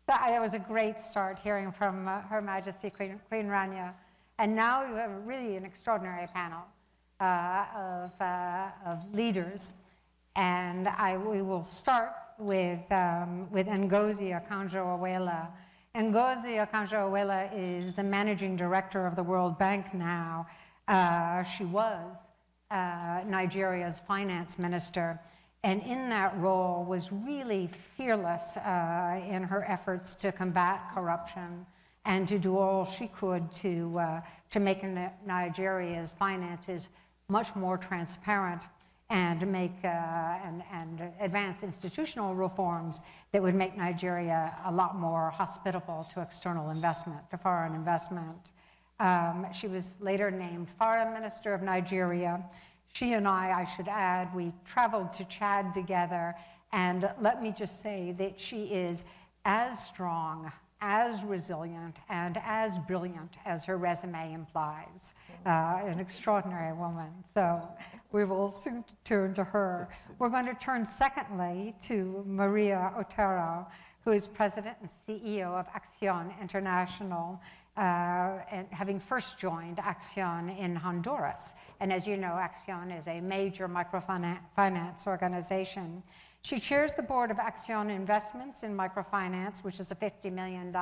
That was a great start, hearing from Her Majesty Queen Rania. And now you have really an extraordinary panel of leaders. And we will start with Ngozi Okonjo-Iweala. Ngozi Okonjo-Iweala is the managing director of the World Bank now. She was Nigeria's finance minister, and in that role was really fearless in her efforts to combat corruption and to do all she could to make Nigeria's finances much more transparent and make and advance institutional reforms that would make Nigeria a lot more hospitable to external investment, to foreign investment. She was later named Foreign Minister of Nigeria. She and I should add, we traveled to Chad together, and let me just say that she is as strong, as resilient, and as brilliant as her resume implies. An extraordinary woman. So we will soon turn to her. We're going to turn secondly to Maria Otero, who is President and CEO of ACCION International, and having first joined ACCION in Honduras. And as you know, ACCION is a major microfinance organization. She chairs the board of ACCION Investments in Microfinance, which is a $50 million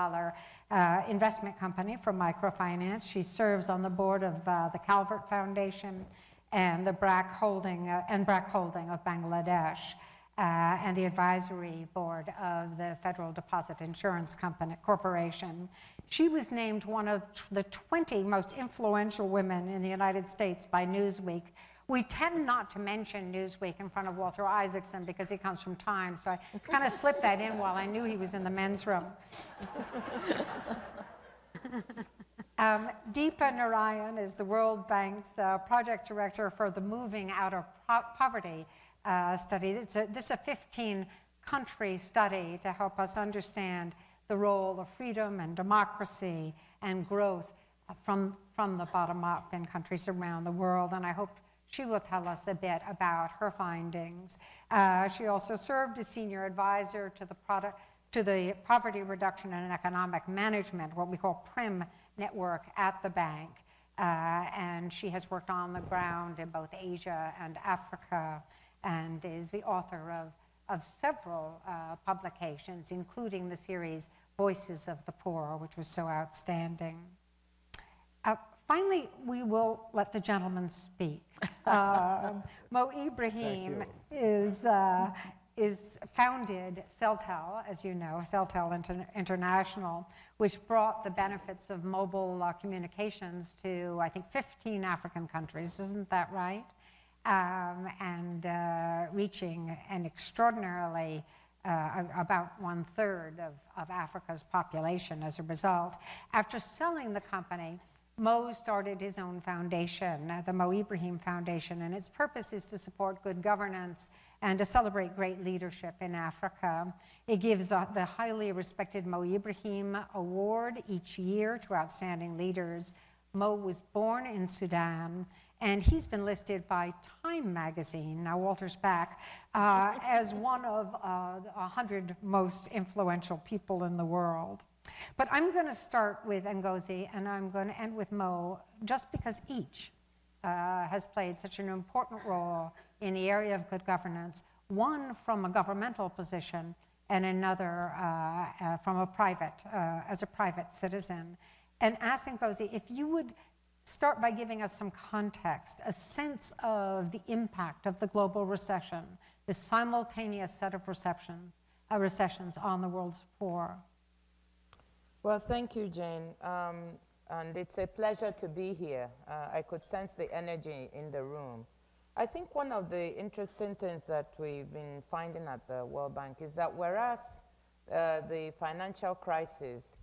investment company for microfinance. She serves on the board of the Calvert Foundation and the BRAC Holding of Bangladesh, and the advisory board of the Federal Deposit Insurance Corporation. She was named one of the 20 most influential women in the United States by Newsweek. We tend not to mention Newsweek in front of Walter Isaacson because he comes from Time, so I kind of slipped that in while I knew he was in the men's room. Deepa Narayan is the World Bank's project director for the Moving Out of Poverty study. This is a 15-country study to help us understand the role of freedom and democracy and growth from the bottom up in countries around the world, and I hope she will tell us a bit about her findings. She also served as senior advisor to the Poverty Reduction and Economic Management, what we call PRIM network at the bank, and she has worked on the ground in both Asia and Africa, and is the author of several publications, including the series Voices of the Poor, which was so outstanding. Finally, we will let the gentleman speak. Mo Ibrahim is founded Celtel, as you know, Celtel International, which brought the benefits of mobile communications to, I think, 15 African countries. Isn't that right? And reaching an extraordinarily, about 1/3 of Africa's population as a result. After selling the company, Mo started his own foundation, the Mo Ibrahim Foundation, and its purpose is to support good governance and to celebrate great leadership in Africa. It gives the highly respected Mo Ibrahim Award each year to outstanding leaders. Mo was born in Sudan, and he's been listed by Time magazine, now Walter's back, as one of 100 most influential people in the world. But I'm going to start with Ngozi, and I'm going to end with Mo, just because each has played such an important role in the area of good governance, one from a governmental position and another from a private, as a private citizen. And ask Ngozi if you would start by giving us some context, a sense of the impact of the global recession, the simultaneous set of recessions on the world's poor. Well, thank you, Jane. And it's a pleasure to be here. I could sense the energy in the room. I think one of the interesting things that we've been finding at the World Bank is that whereas the financial crisis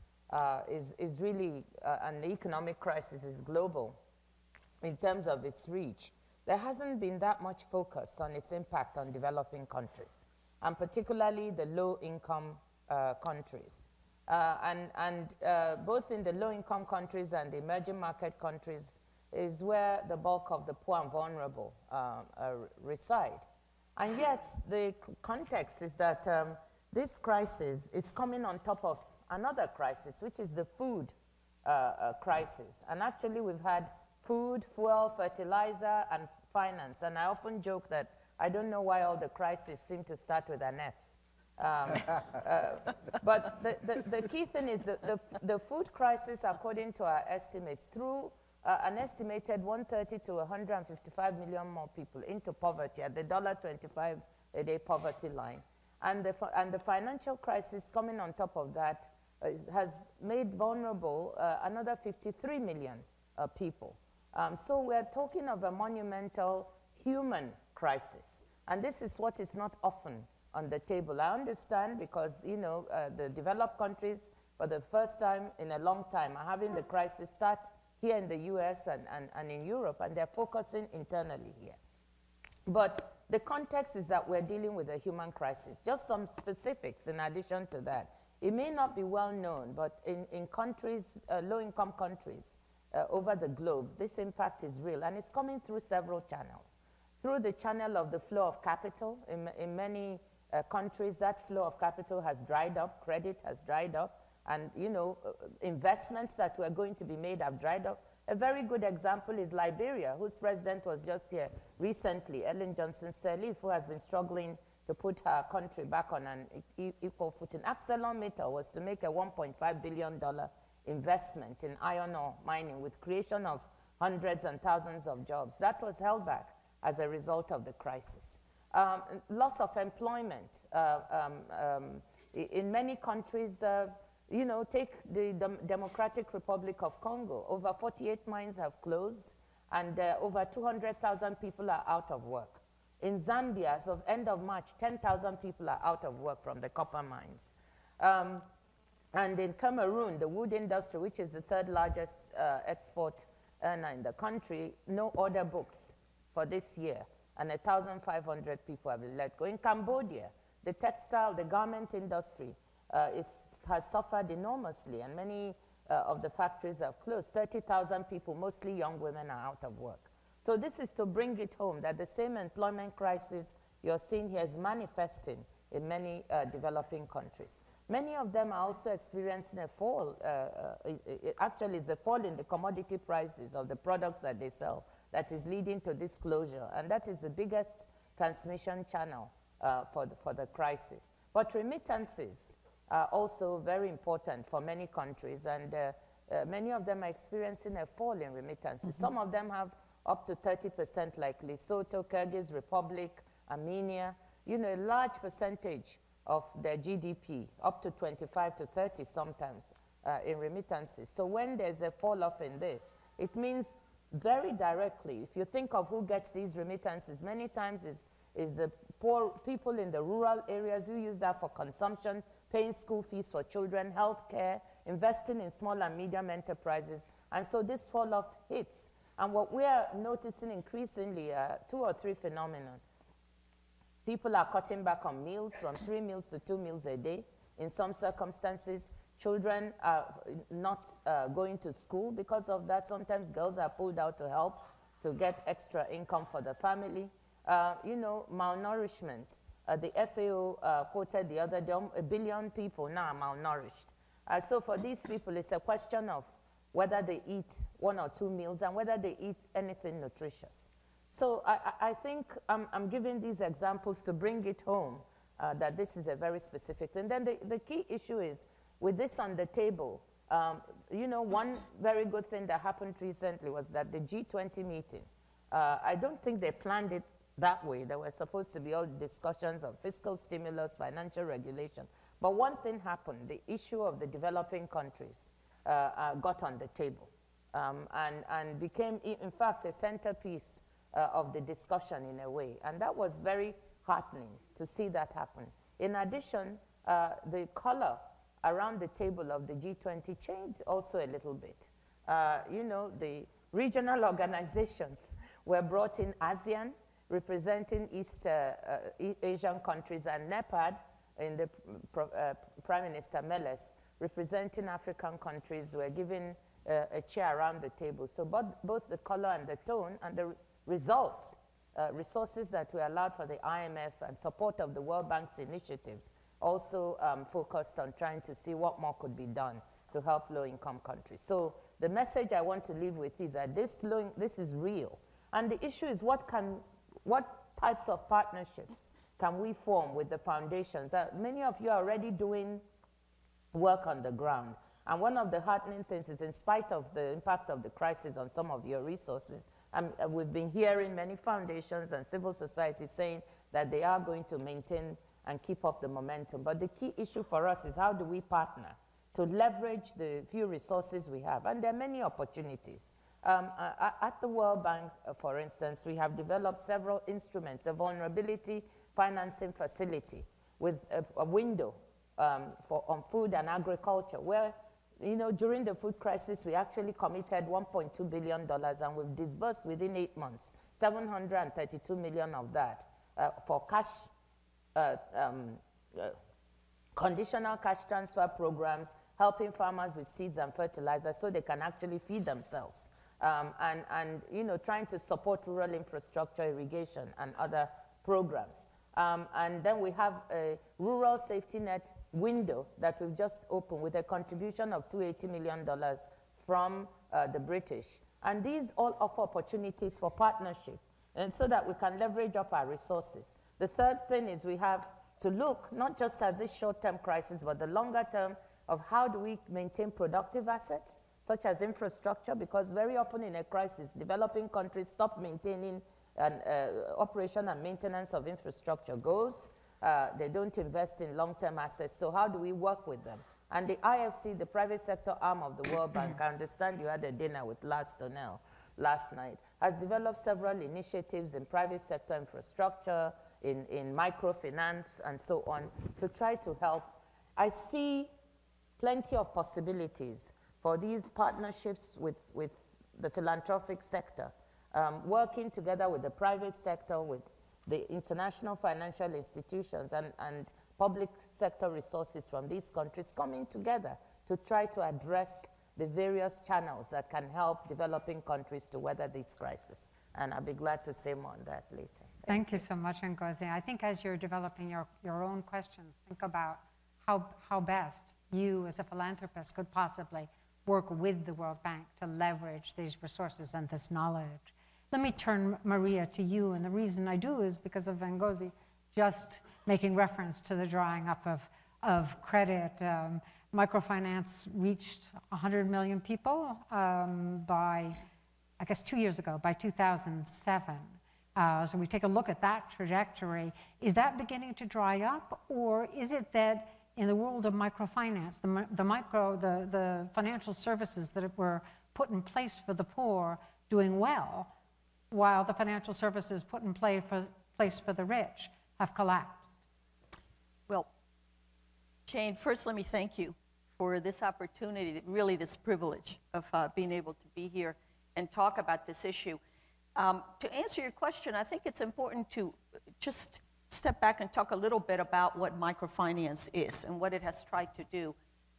is really, and the economic crisis is global in terms of its reach, there hasn't been that much focus on its impact on developing countries, and particularly the low-income countries. Both in the low-income countries and the emerging market countries is where the bulk of the poor and vulnerable reside. And yet, the context is that this crisis is coming on top of another crisis, which is the food crisis. And actually, we've had food, fuel, fertilizer, and finance. And I often joke that I don't know why all the crises seem to start with an F. But the key thing is the food crisis, according to our estimates, threw an estimated 130 to 155 million more people into poverty at the $25 a day poverty line. And the financial crisis coming on top of that has made vulnerable another 53 million people. So we're talking of a monumental human crisis. And this is what is not often on the table. I understand because, you know, the developed countries, for the first time in a long time, are having the crisis start here in the US and in Europe, and they're focusing internally here. But the context is that we're dealing with a human crisis. Just some specifics in addition to that. It may not be well known, but in countries, low-income countries over the globe, this impact is real, and it's coming through several channels. Through the channel of the flow of capital, in many countries, that flow of capital has dried up, credit has dried up, and you know, investments that were going to be made have dried up. A very good example is Liberia, whose president was just here recently, Ellen Johnson Sirleaf, who has been struggling to put her country back on an equal footing. ArcelorMittal was to make a $1.5 billion investment in iron ore mining with creation of hundreds and thousands of jobs. That was held back as a result of the crisis. Loss of employment. In many countries, you know, take the Democratic Republic of Congo. Over 48 mines have closed, and over 200,000 people are out of work. In Zambia, as of end of March, 10,000 people are out of work from the copper mines. And in Cameroon, the wood industry, which is the third largest export earner in the country, no order books for this year, and 1,500 people have been let go. In Cambodia, the textile, the garment industry has suffered enormously, and many of the factories have closed. 30,000 people, mostly young women, are out of work. So this is to bring it home that the same employment crisis you're seeing here is manifesting in many developing countries. Many of them are also experiencing a fall. Actually, it's the fall in the commodity prices of the products that they sell that is leading to this closure, and that is the biggest transmission channel for the crisis. But remittances are also very important for many countries, and many of them are experiencing a fall in remittances. Mm-hmm. Some of them have up to 30%, like Lesotho, Kyrgyz Republic, Armenia, you know, a large percentage of their GDP, up to 25 to 30 sometimes, in remittances. So when there's a fall off in this, it means very directly, if you think of who gets these remittances, many times is the poor people in the rural areas who use that for consumption, paying school fees for children, health care, investing in small and medium enterprises. And so this fall off hits. And what we are noticing increasingly are 2 or 3 phenomena. People are cutting back on meals from 3 meals to 2 meals a day. In some circumstances, children are not going to school because of that. Sometimes girls are pulled out to help to get extra income for the family. You know, malnourishment. The FAO quoted the other day, 1 billion people now are malnourished. So for these people, it's a question of whether they eat 1 or 2 meals and whether they eat anything nutritious. So I think I'm giving these examples to bring it home that this is a very specific thing. Then the key issue is, with this on the table, you know, one very good thing that happened recently was that the G20 meeting, I don't think they planned it that way. There were supposed to be all discussions of fiscal stimulus, financial regulation. But one thing happened. The issue of the developing countries got on the table and became, in fact, a centerpiece of the discussion in a way. And that was very heartening to see that happen. In addition, the color around the table of the G20 changed also a little bit. You know, the regional organizations were brought in. ASEAN, representing East Asian countries, and NEPAD, in the Prime Minister Meles, representing African countries, were given a chair around the table. So both the color and the tone and the results, resources that were allowed for the IMF and support of the World Bank's initiatives also focused on trying to see what more could be done to help low-income countries. So the message I want to leave with is that this is real. And the issue is what types of partnerships can we form with the foundations? Many of you are already doing work on the ground. And one of the heartening things is, in spite of the impact of the crisis on some of your resources, we've been hearing many foundations and civil society saying that they are going to maintain and keep up the momentum. But the key issue for us is how do we partner to leverage the few resources we have? And there are many opportunities. At the World Bank, for instance, we have developed several instruments, a vulnerability financing facility with a window on food and agriculture, where, during the food crisis, we actually committed $1.2 billion, and we've disbursed within 8 months, $732 million of that for cash, conditional cash transfer programs, helping farmers with seeds and fertilizers so they can actually feed themselves. And trying to support rural infrastructure, irrigation, and other programs. And then we have a rural safety net window that we've just opened with a contribution of $280 million from the British. And these all offer opportunities for partnership, and so that we can leverage up our resources. The third thing is we have to look not just at this short-term crisis, but the longer term of how do we maintain productive assets, such as infrastructure, because very often in a crisis, developing countries stop maintaining operation and maintenance of infrastructure goes. They don't invest in long-term assets. So how do we work with them? And the IFC, the private sector arm of the World Bank, I understand you had a dinner with Lars Donnell last night, has developed several initiatives in private sector infrastructure, in microfinance, and so on, to try to help. I see plenty of possibilities for these partnerships with the philanthropic sector, working together with the private sector, with the international financial institutions and public sector resources from these countries coming together to try to address the various channels that can help developing countries to weather this crisis. And I'll be glad to say more on that later. Thank you so much, Ngozi. I think as you're developing your own questions, think about how best you as a philanthropist could possibly work with the World Bank to leverage these resources and this knowledge. Let me turn, Maria, to you, and the reason I do is because of Ngozi just making reference to the drying up of credit. Microfinance reached 100 million people by, I guess, 2 years ago, by 2007. So we take a look at that trajectory. Is that beginning to dry up, or is it that in the world of microfinance, the financial services that were put in place for the poor doing well, while the financial services put in place for the rich have collapsed? Well, Jane, first let me thank you for this opportunity, really this privilege of being able to be here and talk about this issue. To answer your question, I think it's important to just step back and talk a little bit about what microfinance is and what it has tried to do.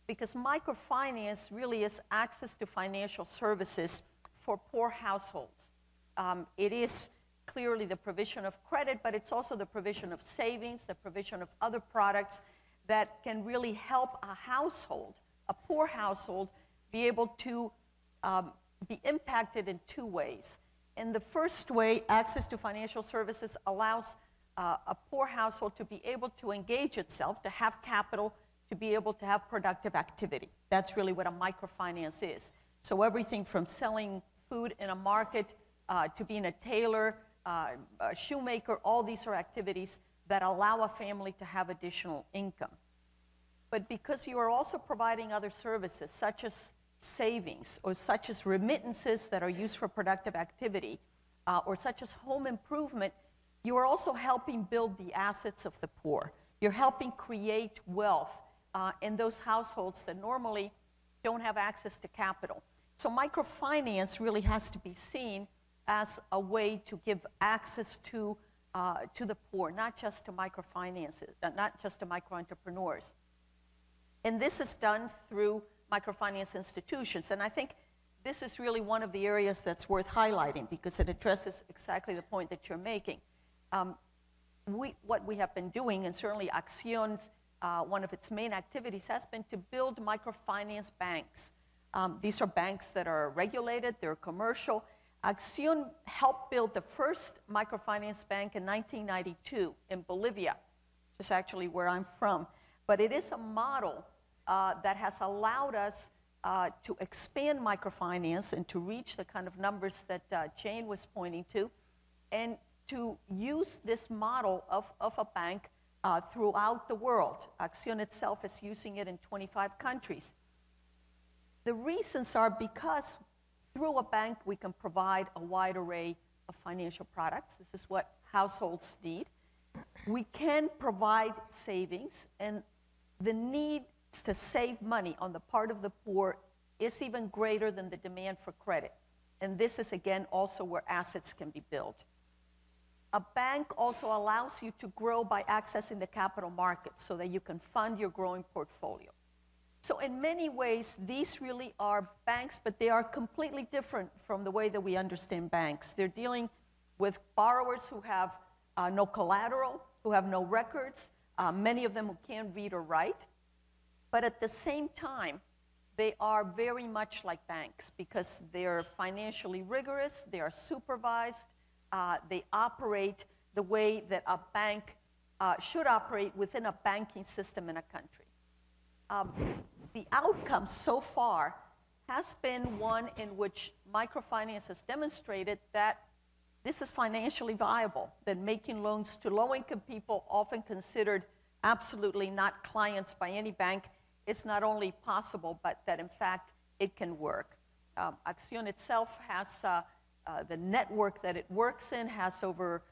Because microfinance really is access to financial services for poor households. It is clearly the provision of credit, but it's also the provision of savings, the provision of other products that can really help a household, a poor household, be able to be impacted in two ways. In the first way, access to financial services allows a poor household to be able to engage itself, to have capital, to be able to have productive activity. That's really what a microfinance is. So everything from selling food in a market to being a tailor, a shoemaker, all these are activities that allow a family to have additional income. But because you are also providing other services, such as savings, or such as remittances that are used for productive activity, or such as home improvement, you are also helping build the assets of the poor. You're helping create wealth in those households that normally don't have access to capital. So microfinance really has to be seen as a way to give access to the poor, not just to microfinances, not just to micro-entrepreneurs. And this is done through microfinance institutions. And I think this is really one of the areas that's worth highlighting because it addresses exactly the point that you're making. What we have been doing, and certainly ACCION's one of its main activities has been to build microfinance banks. These are banks that are regulated, they're commercial. ACCION helped build the first microfinance bank in 1992 in Bolivia, which is actually where I'm from. But it is a model that has allowed us to expand microfinance and to reach the kind of numbers that Jane was pointing to, and to use this model of a bank throughout the world. ACCION itself is using it in 25 countries. The reasons are because through a bank we can provide a wide array of financial products. This is what households need. We can provide savings, and the need to save money on the part of the poor is even greater than the demand for credit. And this is, again, also where assets can be built. A bank also allows you to grow by accessing the capital markets so that you can fund your growing portfolio. So in many ways, these really are banks, but they are completely different from the way that we understand banks. They're dealing with borrowers who have no collateral, who have no records, many of them who can't read or write. But at the same time, they are very much like banks because they're financially rigorous, they are supervised, they operate the way that a bank should operate within a banking system in a country. The outcome so far has been one in which microfinance has demonstrated that this is financially viable, that making loans to low-income people, often considered absolutely not clients by any bank, is not only possible, but that in fact it can work. ACCION itself has the network that it works in has over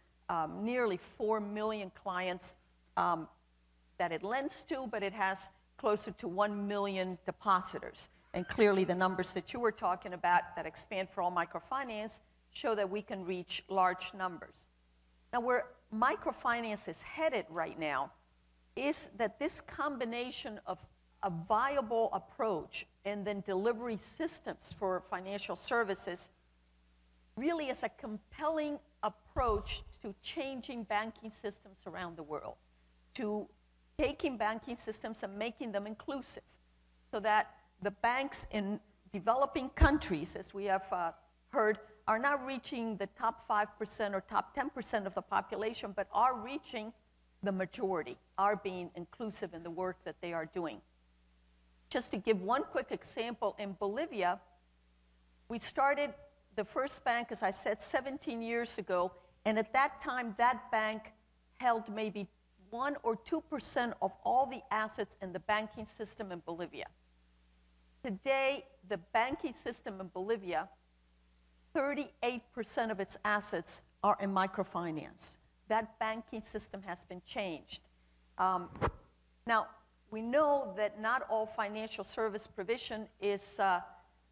nearly 4 million clients that it lends to, but it has closer to 1 million depositors. And clearly the numbers that you were talking about that expand for all microfinance show that we can reach large numbers. Now, where microfinance is headed right now is that this combination of a viable approach and then delivery systems for financial services really is a compelling approach to changing banking systems around the world, to taking banking systems and making them inclusive so that the banks in developing countries, as we have heard, are not reaching the top 5% or top 10% of the population, but are reaching the majority, are being inclusive in the work that they are doing. Just to give one quick example, in Bolivia, we started the first bank, as I said, 17 years ago, and at that time, that bank held maybe 1 or 2% of all the assets in the banking system in Bolivia. Today, the banking system in Bolivia, 38% of its assets are in microfinance. That banking system has been changed. Now, we know that not all financial service provision is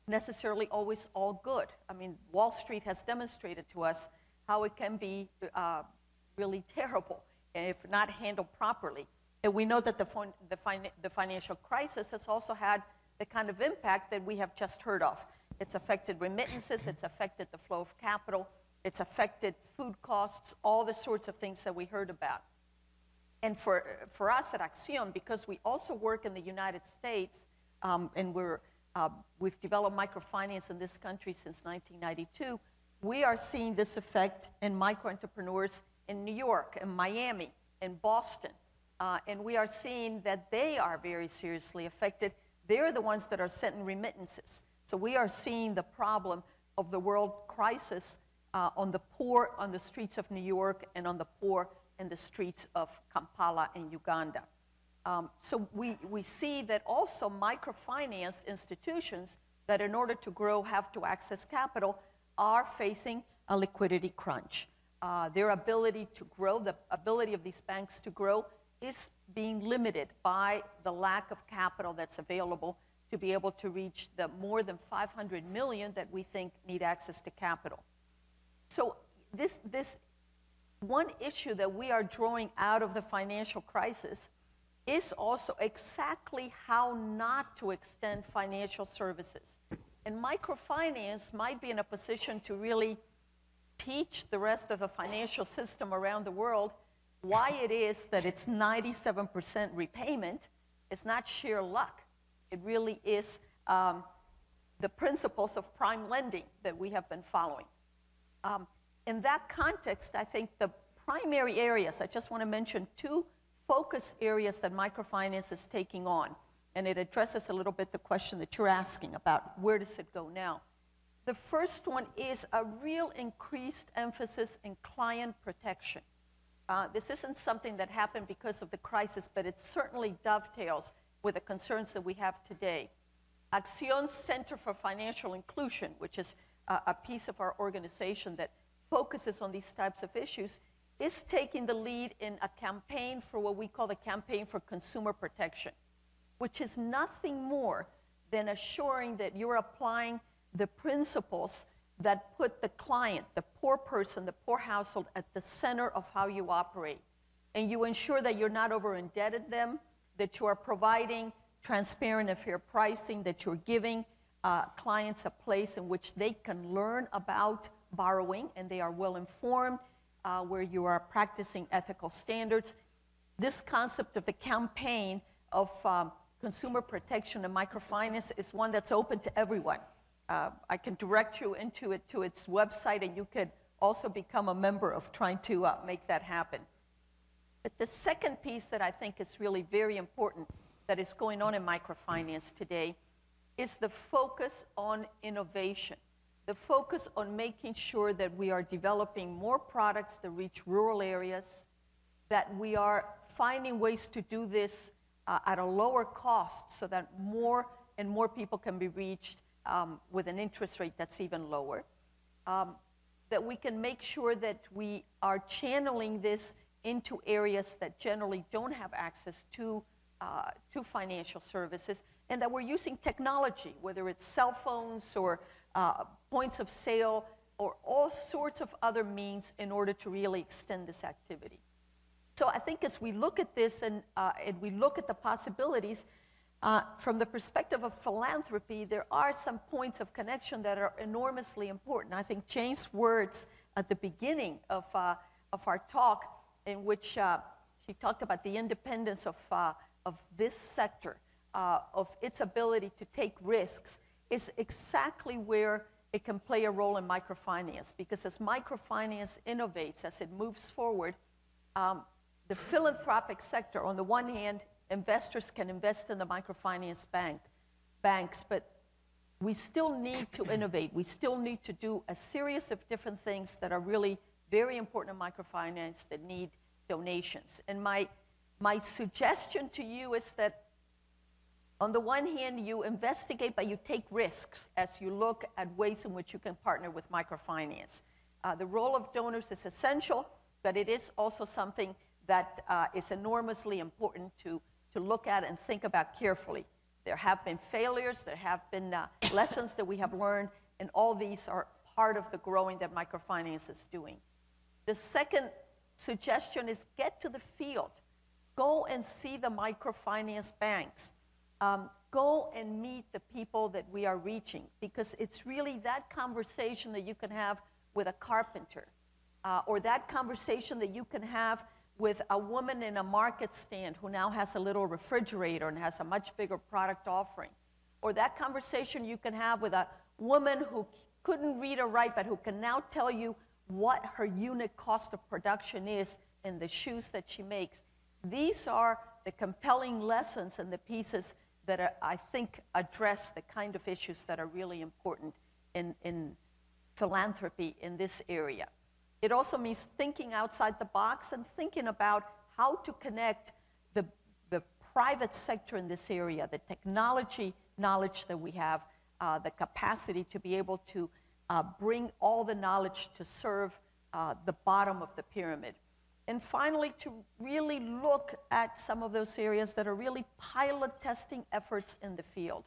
necessarily always all good. I mean, Wall Street has demonstrated to us how it can be really terrible if not handled properly. And we know that the financial crisis has also had the kind of impact that we have just heard of. It's affected remittances, it's affected the flow of capital, it's affected food costs, all the sorts of things that we heard about. And for us at ACCION, because we also work in the United States, and we've developed microfinance in this country since 1992, we are seeing this effect in micro-entrepreneurs in New York, in Miami, in Boston. And we are seeing that they are very seriously affected. They're the ones that are sending remittances. So we are seeing the problem of the world crisis on the poor on the streets of New York and on the poor in the streets of Kampala in Uganda. So we see that also microfinance institutions that in order to grow have to access capital are facing a liquidity crunch. Their ability to grow, the ability of these banks to grow, is being limited by the lack of capital that's available to be able to reach the more than 500 million that we think need access to capital. So this one issue that we are drawing out of the financial crisis is also exactly how not to extend financial services. And microfinance might be in a position to really teach the rest of the financial system around the world why it is that it's 97% repayment. It's not sheer luck. It really is the principles of prime lending that we have been following. In that context, I think the primary areas, I just want to mention two focus areas that microfinance is taking on, and it addresses a little bit the question that you're asking about where does it go now. The first one is a real increased emphasis in client protection. This isn't something that happened because of the crisis, but it certainly dovetails with the concerns that we have today. ACCION's Center for Financial Inclusion, which is a piece of our organization that focuses on these types of issues, is taking the lead in a campaign for what we call the Campaign for Consumer Protection, which is nothing more than assuring that you're applying the principles that put the client, the poor person, the poor household at the center of how you operate. And you ensure that you're not over-indebted them, that you are providing transparent and fair pricing, that you're giving clients a place in which they can learn about borrowing and they are well informed, where you are practicing ethical standards. This concept of the campaign of consumer protection and microfinance is one that's open to everyone. I can direct you into it to its website, and you could also become a member of trying to make that happen. But the second piece that I think is really very important that is going on in microfinance today is the focus on innovation, the focus on making sure that we are developing more products that reach rural areas, that we are finding ways to do this at a lower cost so that more and more people can be reached with an interest rate that's even lower, that we can make sure that we are channeling this into areas that generally don't have access to financial services, and that we're using technology, whether it's cell phones or points of sale or all sorts of other means in order to really extend this activity. So I think as we look at this and we look at the possibilities, from the perspective of philanthropy, there are some points of connection that are enormously important. I think Jane's words at the beginning of our talk, in which she talked about the independence of this sector, of its ability to take risks, is exactly where it can play a role in microfinance. Because as microfinance innovates, as it moves forward, the philanthropic sector, on the one hand, investors can invest in the microfinance banks, but we still need to innovate. We still need to do a series of different things that are really very important in microfinance that need donations. And my suggestion to you is that on the one hand, you investigate, but you take risks as you look at ways in which you can partner with microfinance. The role of donors is essential, but it is also something that is enormously important to look at and think about carefully. There have been failures, there have been lessons that we have learned, and all these are part of the growing that microfinance is doing. The second suggestion is get to the field. Go and see the microfinance banks. Go and meet the people that we are reaching, because it's really that conversation that you can have with a carpenter, or that conversation that you can have with a woman in a market stand who now has a little refrigerator and has a much bigger product offering. Or that conversation you can have with a woman who couldn't read or write, but who can now tell you what her unit cost of production is in the shoes that she makes. These are the compelling lessons and the pieces that I think address the kind of issues that are really important in philanthropy in this area. It also means thinking outside the box and thinking about how to connect the private sector in this area, the technology knowledge that we have, the capacity to be able to bring all the knowledge to serve the bottom of the pyramid. And finally, to really look at some of those areas that are really pilot testing efforts in the field.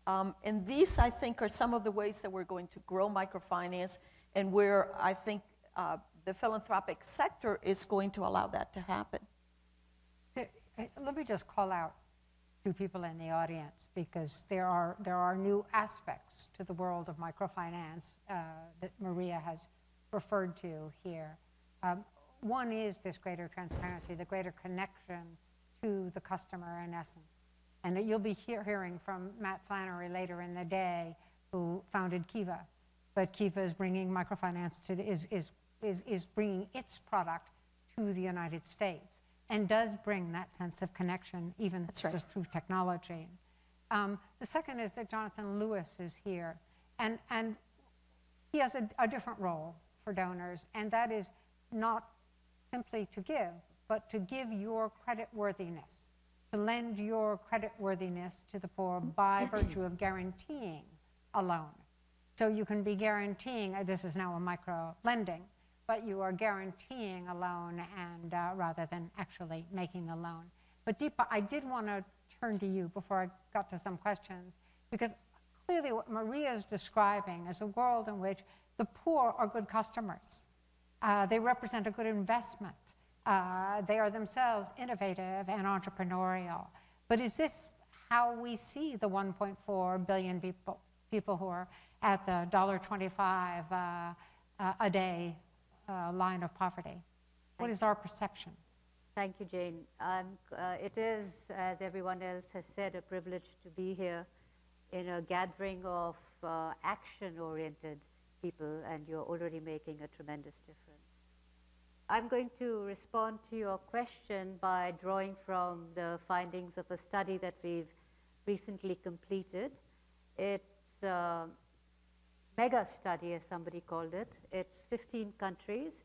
And these, I think, are some of the ways that we're going to grow microfinance, and where I think the philanthropic sector is going to allow that to happen. Let me just call out two people in the audience, because there are new aspects to the world of microfinance that Maria has referred to here. one is this greater transparency, the greater connection to the customer in essence. And you'll be hearing from Matt Flannery later in the day, who founded Kiva. But Kiva is bringing microfinance to is bringing its product to the United States, and does bring that sense of connection, even just through technology. The second is that Jonathan Lewis is here, and he has a different role for donors, and that is not simply to give, but to give your creditworthiness, to lend your creditworthiness to the poor by virtue of guaranteeing a loan. So you can be guaranteeing, this is now a micro lending, but you are guaranteeing a loan and rather than actually making a loan. But Deepa, I did want to turn to you before I got to some questions, because clearly what Maria is describing is a world in which the poor are good customers. They represent a good investment. They are themselves innovative and entrepreneurial. But is this how we see the 1.4 billion people who are at the $1.25 a day line of poverty? What is our perception? Thank you, Jane. It is, as everyone else has said, a privilege to be here in a gathering of action-oriented people, and you're already making a tremendous difference. I'm going to respond to your question by drawing from the findings of a study that we've recently completed. It's a mega study, as somebody called it. It's 15 countries,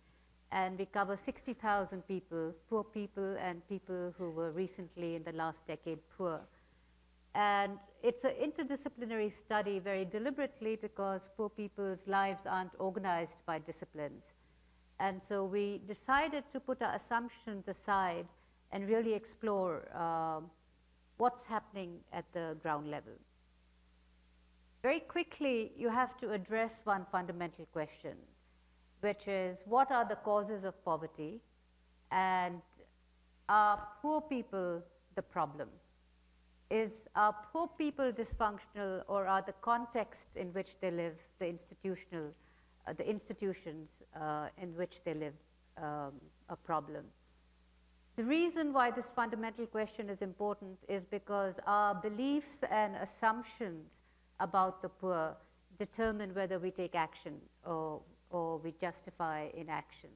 and we cover 60,000 people, poor people and people who were recently in the last decade poor. And it's an interdisciplinary study very deliberately because poor people's lives aren't organized by disciplines. And so we decided to put our assumptions aside and really explore what's happening at the ground level. Very quickly, you have to address one fundamental question, which is, what are the causes of poverty, and are poor people the problem? Are poor people dysfunctional, or are the contexts in which they live, the institutions in which they live, a problem? The reason why this fundamental question is important is because our beliefs and assumptions about the poor determine whether we take action or we justify inaction.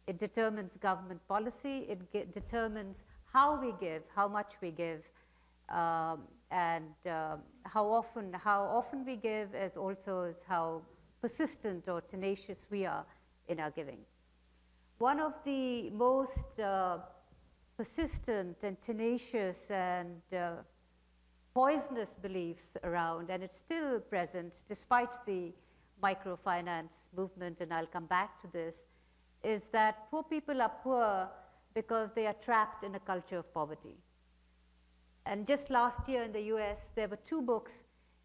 It determines government policy, it determines how we give, how much we give, and how often we give, as also as how persistent or tenacious we are in our giving. One of the most persistent and tenacious and poisonous beliefs around, and it's still present despite the microfinance movement, and I'll come back to this, is that poor people are poor because they are trapped in a culture of poverty. And just last year in the US, there were 2 books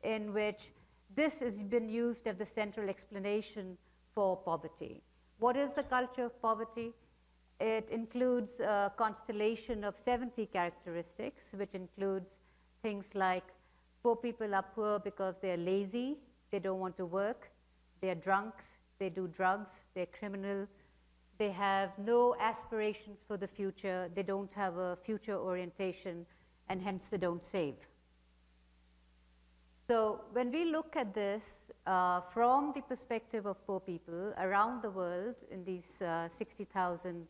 in which this has been used as the central explanation for poverty. What is the culture of poverty? It includes a constellation of 70 characteristics, which includes things like poor people are poor because they're lazy, they don't want to work, they're drunks, they do drugs, they're criminal, they have no aspirations for the future, they don't have a future orientation, and hence they don't save. So when we look at this from the perspective of poor people around the world, in these 60,000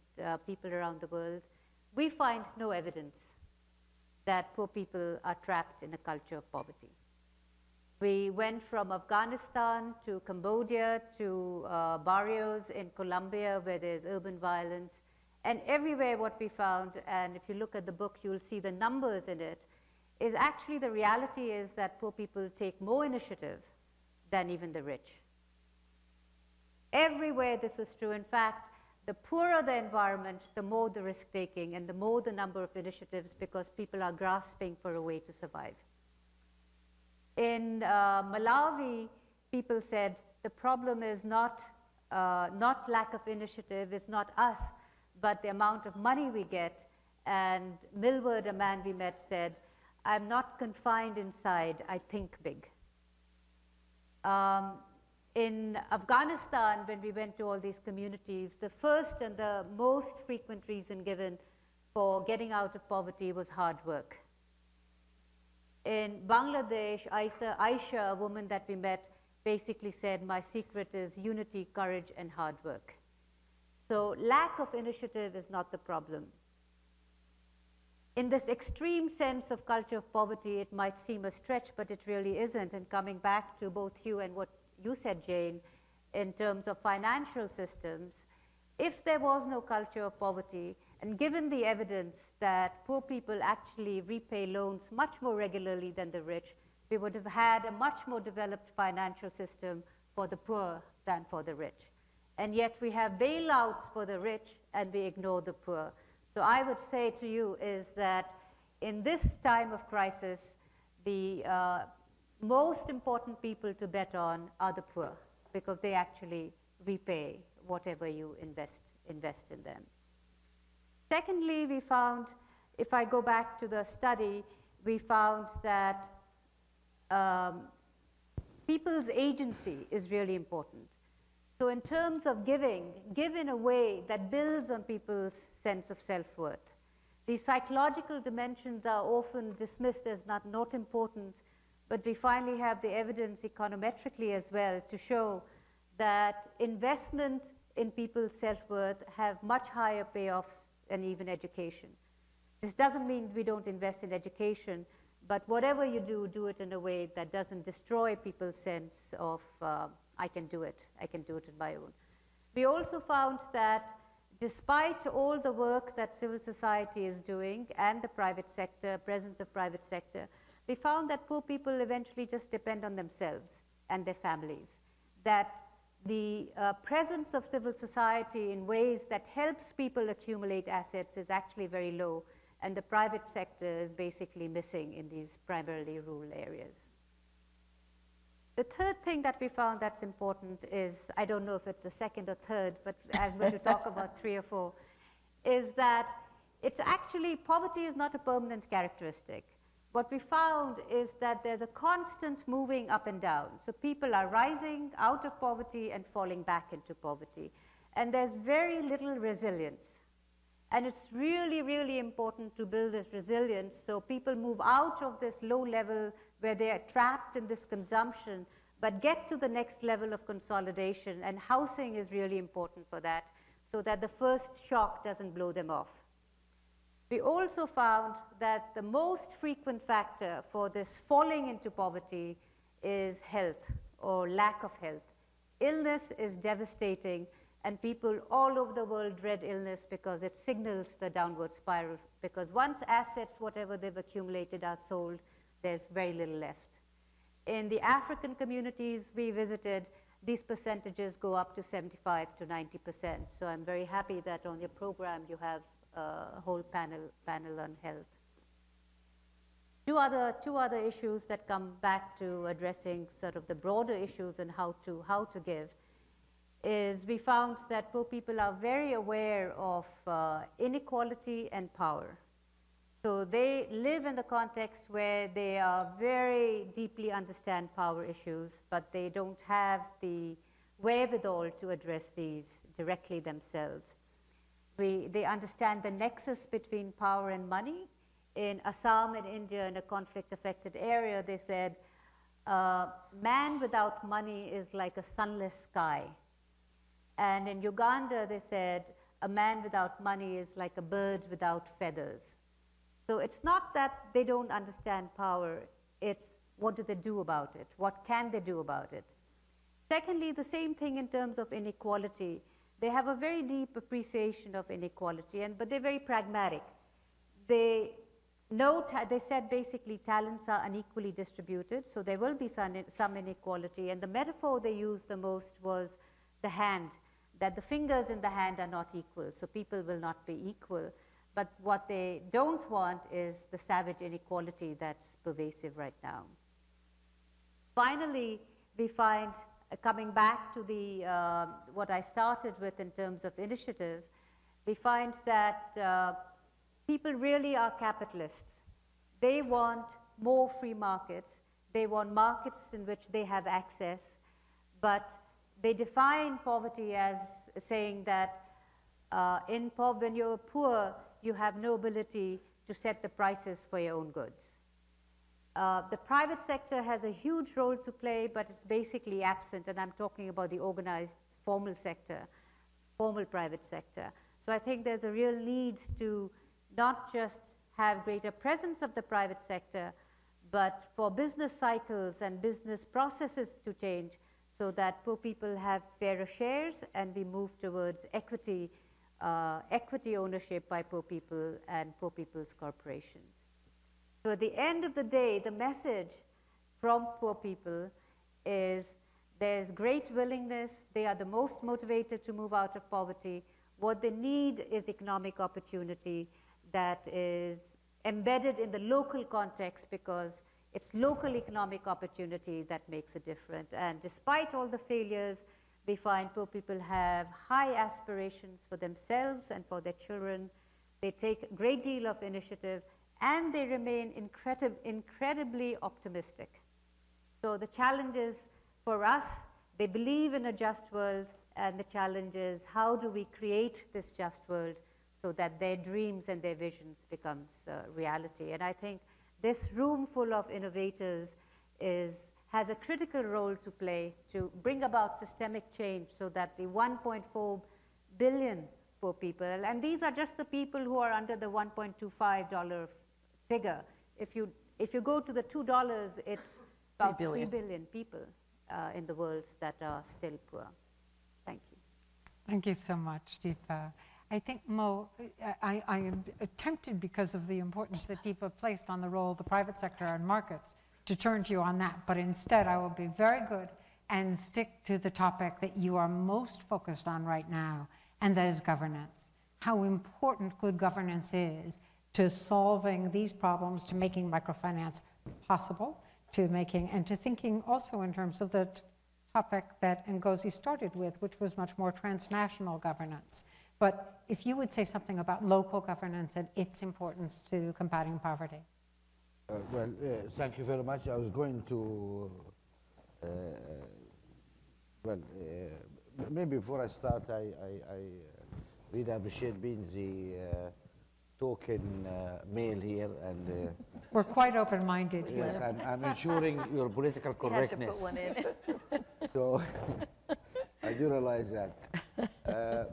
people around the world, we find no evidence that poor people are trapped in a culture of poverty. We went from Afghanistan to Cambodia to barrios in Colombia where there's urban violence, and everywhere what we found, and if you look at the book, you'll see the numbers in it, is actually the reality is that poor people take more initiative than even the rich. Everywhere this is true. In fact, the poorer the environment, the more the risk-taking and the more the number of initiatives, because people are grasping for a way to survive. In Malawi, people said the problem is not lack of initiative, it's not us, but the amount of money we get. And Millward, a man we met, said, I'm not confined inside, I think big. In Afghanistan, when we went to all these communities, the first and the most frequent reason given for getting out of poverty was hard work. In Bangladesh, Aisha, a woman that we met, basically said, my secret is unity, courage, and hard work. So lack of initiative is not the problem. In this extreme sense of culture of poverty, it might seem a stretch, but it really isn't. And coming back to both you and what you said, Jane, in terms of financial systems, if there was no culture of poverty, and given the evidence that poor people actually repay loans much more regularly than the rich, we would have had a much more developed financial system for the poor than for the rich. And yet we have bailouts for the rich and we ignore the poor. So I would say to you is that in this time of crisis, the most important people to bet on are the poor, because they actually repay whatever you invest in them. Secondly, we found, if I go back to the study, we found that people's agency is really important. So in terms of giving, give in a way that builds on people's sense of self-worth. These psychological dimensions are often dismissed as not important, but we finally have the evidence econometrically as well to show that investment in people's self-worth have much higher payoffs than even education. This doesn't mean we don't invest in education, but whatever you do, do it in a way that doesn't destroy people's sense of, I can do it on my own. We also found that despite all the work that civil society is doing and the private sector, presence of private sector, we found that poor people eventually just depend on themselves and their families. That the presence of civil society in ways that helps people accumulate assets is actually very low, and the private sector is basically missing in these primarily rural areas. The third thing that we found that's important is, I don't know if it's the second or third, but I'm going to talk about 3 or 4, is that it's actually, poverty is not a permanent characteristic. What we found is that there's a constant moving up and down. So people are rising out of poverty and falling back into poverty. And there's very little resilience. And it's really, really important to build this resilience so people move out of this low level where they are trapped in this consumption, but get to the next level of consolidation. And housing is really important for that, so that the first shock doesn't blow them off. We also found that the most frequent factor for this falling into poverty is health or lack of health. Illness is devastating, and people all over the world dread illness because it signals the downward spiral, because once assets, whatever they've accumulated, are sold, there's very little left. In the African communities we visited, these percentages go up to 75 to 90%. So I'm very happy that on your program you have a whole panel on health. Two other issues that come back to addressing sort of the broader issues and how to give is we found that poor people are very aware of inequality and power. So they live in the context where they are very deeply understand power issues, but they don't have the wherewithal to address these directly themselves. They understand the nexus between power and money. In Assam in India, in a conflict-affected area, they said, man without money is like a sunless sky. And in Uganda, they said, a man without money is like a bird without feathers. So it's not that they don't understand power, it's what do they do about it? What can they do about it? Secondly, the same thing in terms of inequality. They have a very deep appreciation of inequality, but they're very pragmatic. They said basically talents are unequally distributed, so there will be some inequality. And the metaphor they used the most was the hand, that the fingers in the hand are not equal, so people will not be equal. But what they don't want is the savage inequality that's pervasive right now. Finally, we find, coming back to the what I started with in terms of initiative, we find that people really are capitalists. They want more free markets. They want markets in which they have access, but they define poverty as saying that when you're poor, you have no ability to set the prices for your own goods. The private sector has a huge role to play, but it's basically absent, and I'm talking about the organized formal sector, formal private sector. So I think there's a real need to not just have greater presence of the private sector, but for business cycles and business processes to change so that poor people have fairer shares and we move towards equity, equity ownership by poor people and poor people's corporations. So at the end of the day, the message from poor people is there's great willingness, they are the most motivated to move out of poverty. What they need is economic opportunity that is embedded in the local context, because it's local economic opportunity that makes a difference. And despite all the failures, we find poor people have high aspirations for themselves and for their children. They take a great deal of initiative, and they remain incredibly optimistic. So the challenge is for us, they believe in a just world, and the challenge is how do we create this just world so that their dreams and their visions becomes reality. And I think this room full of innovators has a critical role to play to bring about systemic change so that the 1.4 billion poor people, and these are just the people who are under the $1.25 figure. If you go to the $2, it's about 3 billion people in the world that are still poor. Thank you. Thank you so much, Deepa. I think, Mo, I am tempted because of the importance that Deepa placed on the role of the private sector and markets to turn to you on that, but instead I will be very good and stick to the topic that you are most focused on right now, and that is governance. How important good governance is to solving these problems, to making microfinance possible, to making, and to thinking also in terms of the topic that Ngozi started with, which was much more transnational governance. But if you would say something about local governance and its importance to combating poverty. Thank you very much. I was going to, maybe before I start, I really appreciate being the token male here, and we're quite open-minded here. Yes, I'm ensuring your political correctness. You had to put one in. So I do realize that.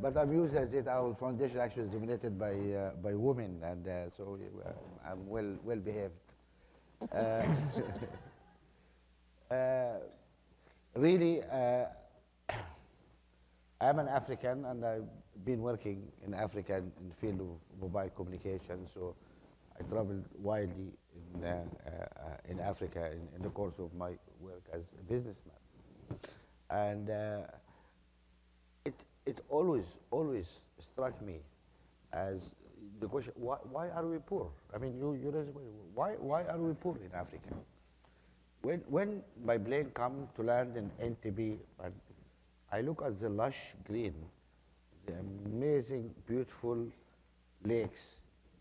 But I'm used as it. Our foundation actually is dominated by women, and so I'm well behaved. Really, I'm an African, and I've been working in Africa in the field of mobile communication. So I traveled widely in Africa in the course of my work as a businessman. And it always struck me as the question, why are we poor? I mean, you raised the question, why are we poor in Africa? When my plane come to land in Entebbe, and I look at the lush green, the amazing, beautiful lakes.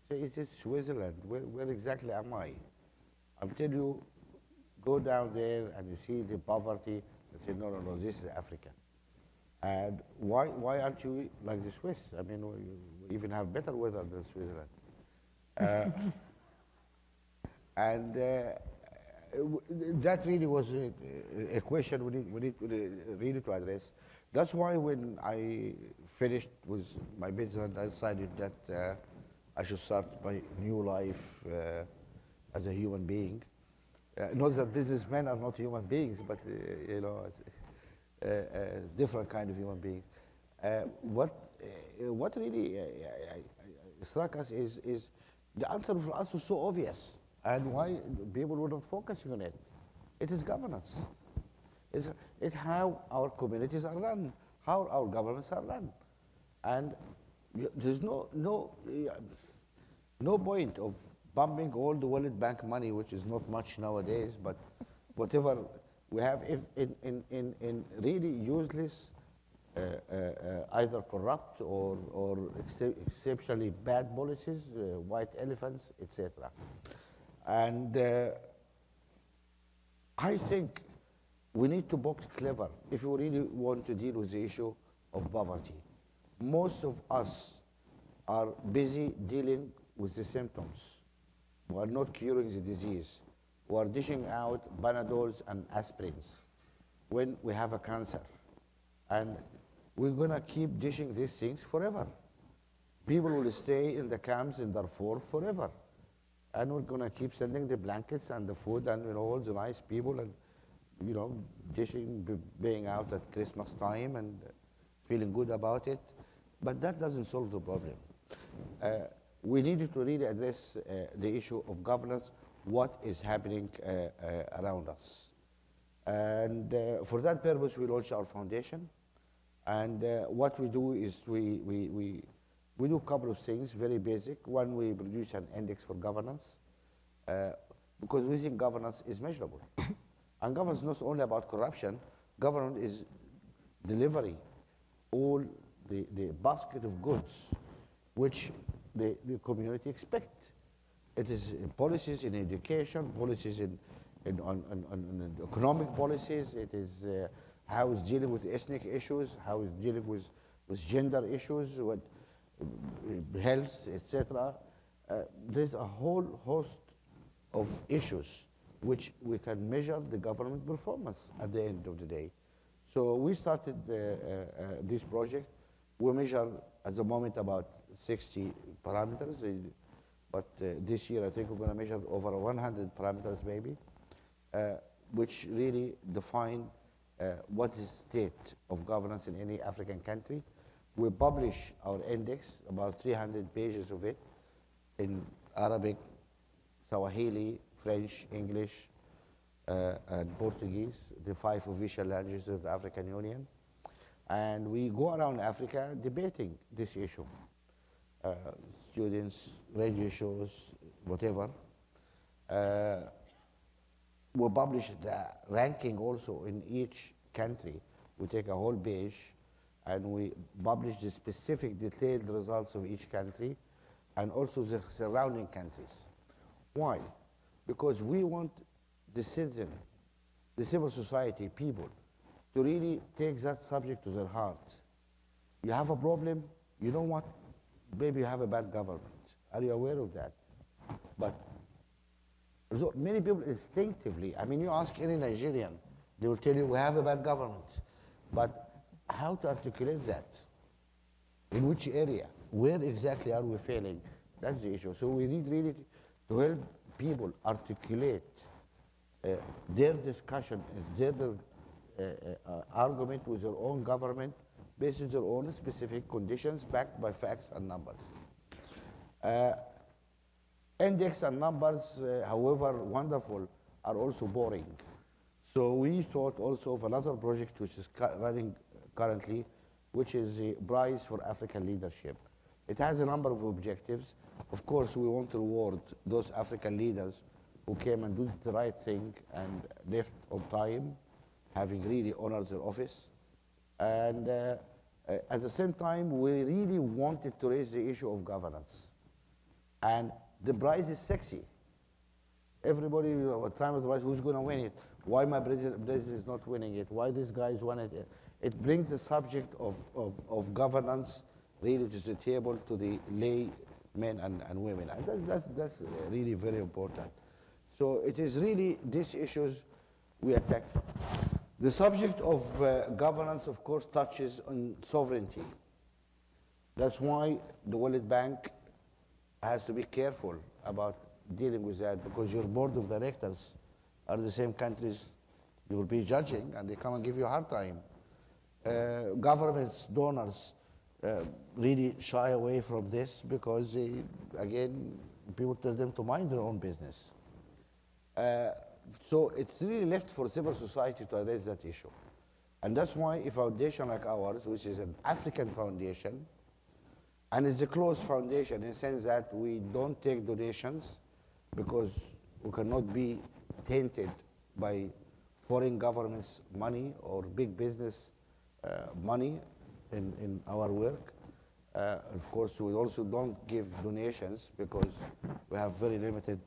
So is this Switzerland? Where exactly am I? Until you go down there and you see the poverty, and say, no, this is Africa. And why aren't you like the Swiss? I mean, we even have better weather than Switzerland. And that really was a question we need really to address. That's why when I finished with my business, I decided that I should start my new life as a human being. Not that businessmen are not human beings, but you know, different kind of human beings. What really struck us is the answer for us was so obvious, and why people were not focusing on it. It is governance. It's how our communities are run, how our governments are run, and there's no point of pumping all the World Bank money, which is not much nowadays, but whatever we have in really useless, either corrupt or exceptionally bad policies, white elephants, etc. And I think we need to box clever if we really want to deal with the issue of poverty. Most of us are busy dealing with the symptoms. We are not curing the disease. We are dishing out Panadols and aspirins when we have a cancer. And we're going to keep dishing these things forever. People will stay in the camps in Darfur forever. And we're going to keep sending the blankets and the food and all the nice people and dishing, being out at Christmas time and feeling good about it. But that doesn't solve the problem. We needed to really address the issue of governance, what is happening around us. And for that purpose, we launched our foundation. And what we do is we do a couple of things, very basic. One, we produce an index for governance, because we think governance is measurable. And governance is not only about corruption, governance is delivering all the basket of goods which the community expect. It is policies in education, policies on economic policies, it is how it's dealing with ethnic issues, how it's dealing with gender issues, with health, etc. There's a whole host of issues which we can measure the government performance at the end of the day. So we started this project. We measure at the moment about 60 parameters, but this year I think we're going to measure over 100 parameters maybe, which really define what is the state of governance in any African country. We publish our index, about 300 pages of it, in Arabic, Swahili, French, English, and Portuguese, the 5 official languages of the African Union. And we go around Africa debating this issue. Students, radio shows, whatever. We publish the ranking also in each country. We take a whole page and we publish the specific detailed results of each country and also the surrounding countries. Why? Because we want the citizen, the civil society, people, to really take that subject to their heart. You have a problem, you know what? Maybe you have a bad government. Are you aware of that? But many people instinctively, I mean, you ask any Nigerian, they will tell you we have a bad government. But how to articulate that? In which area? Where exactly are we failing? That's the issue. So we need really to help people articulate their discussion, their argument with their own government based on their own specific conditions backed by facts and numbers. Index and numbers, however wonderful, are also boring. So we thought also of another project which is running currently, which is the Prize for African Leadership. It has a number of objectives. Of course, we want to reward those African leaders who came and did the right thing and left on time, having really honored their office. And at the same time, we really wanted to raise the issue of governance. And the prize is sexy. Everybody, at time of the prize, who's going to win it? Why my president is not winning it? Why this guy is winning it? It brings the subject of governance really to the table to the lay men and women. And that's really very important. So it is really these issues we attack. The subject of governance, of course, touches on sovereignty. That's why the World Bank has to be careful about dealing with that, because your board of directors are the same countries you will be judging, and they come and give you a hard time. Governments, donors, really shy away from this because, again, people tell them to mind their own business. So it's really left for civil society to address that issue. And that's why a foundation like ours, which is an African foundation, and it's a closed foundation in the sense that we don't take donations because we cannot be tainted by foreign governments' money or big business money in our work. Of course, we also don't give donations because we have very limited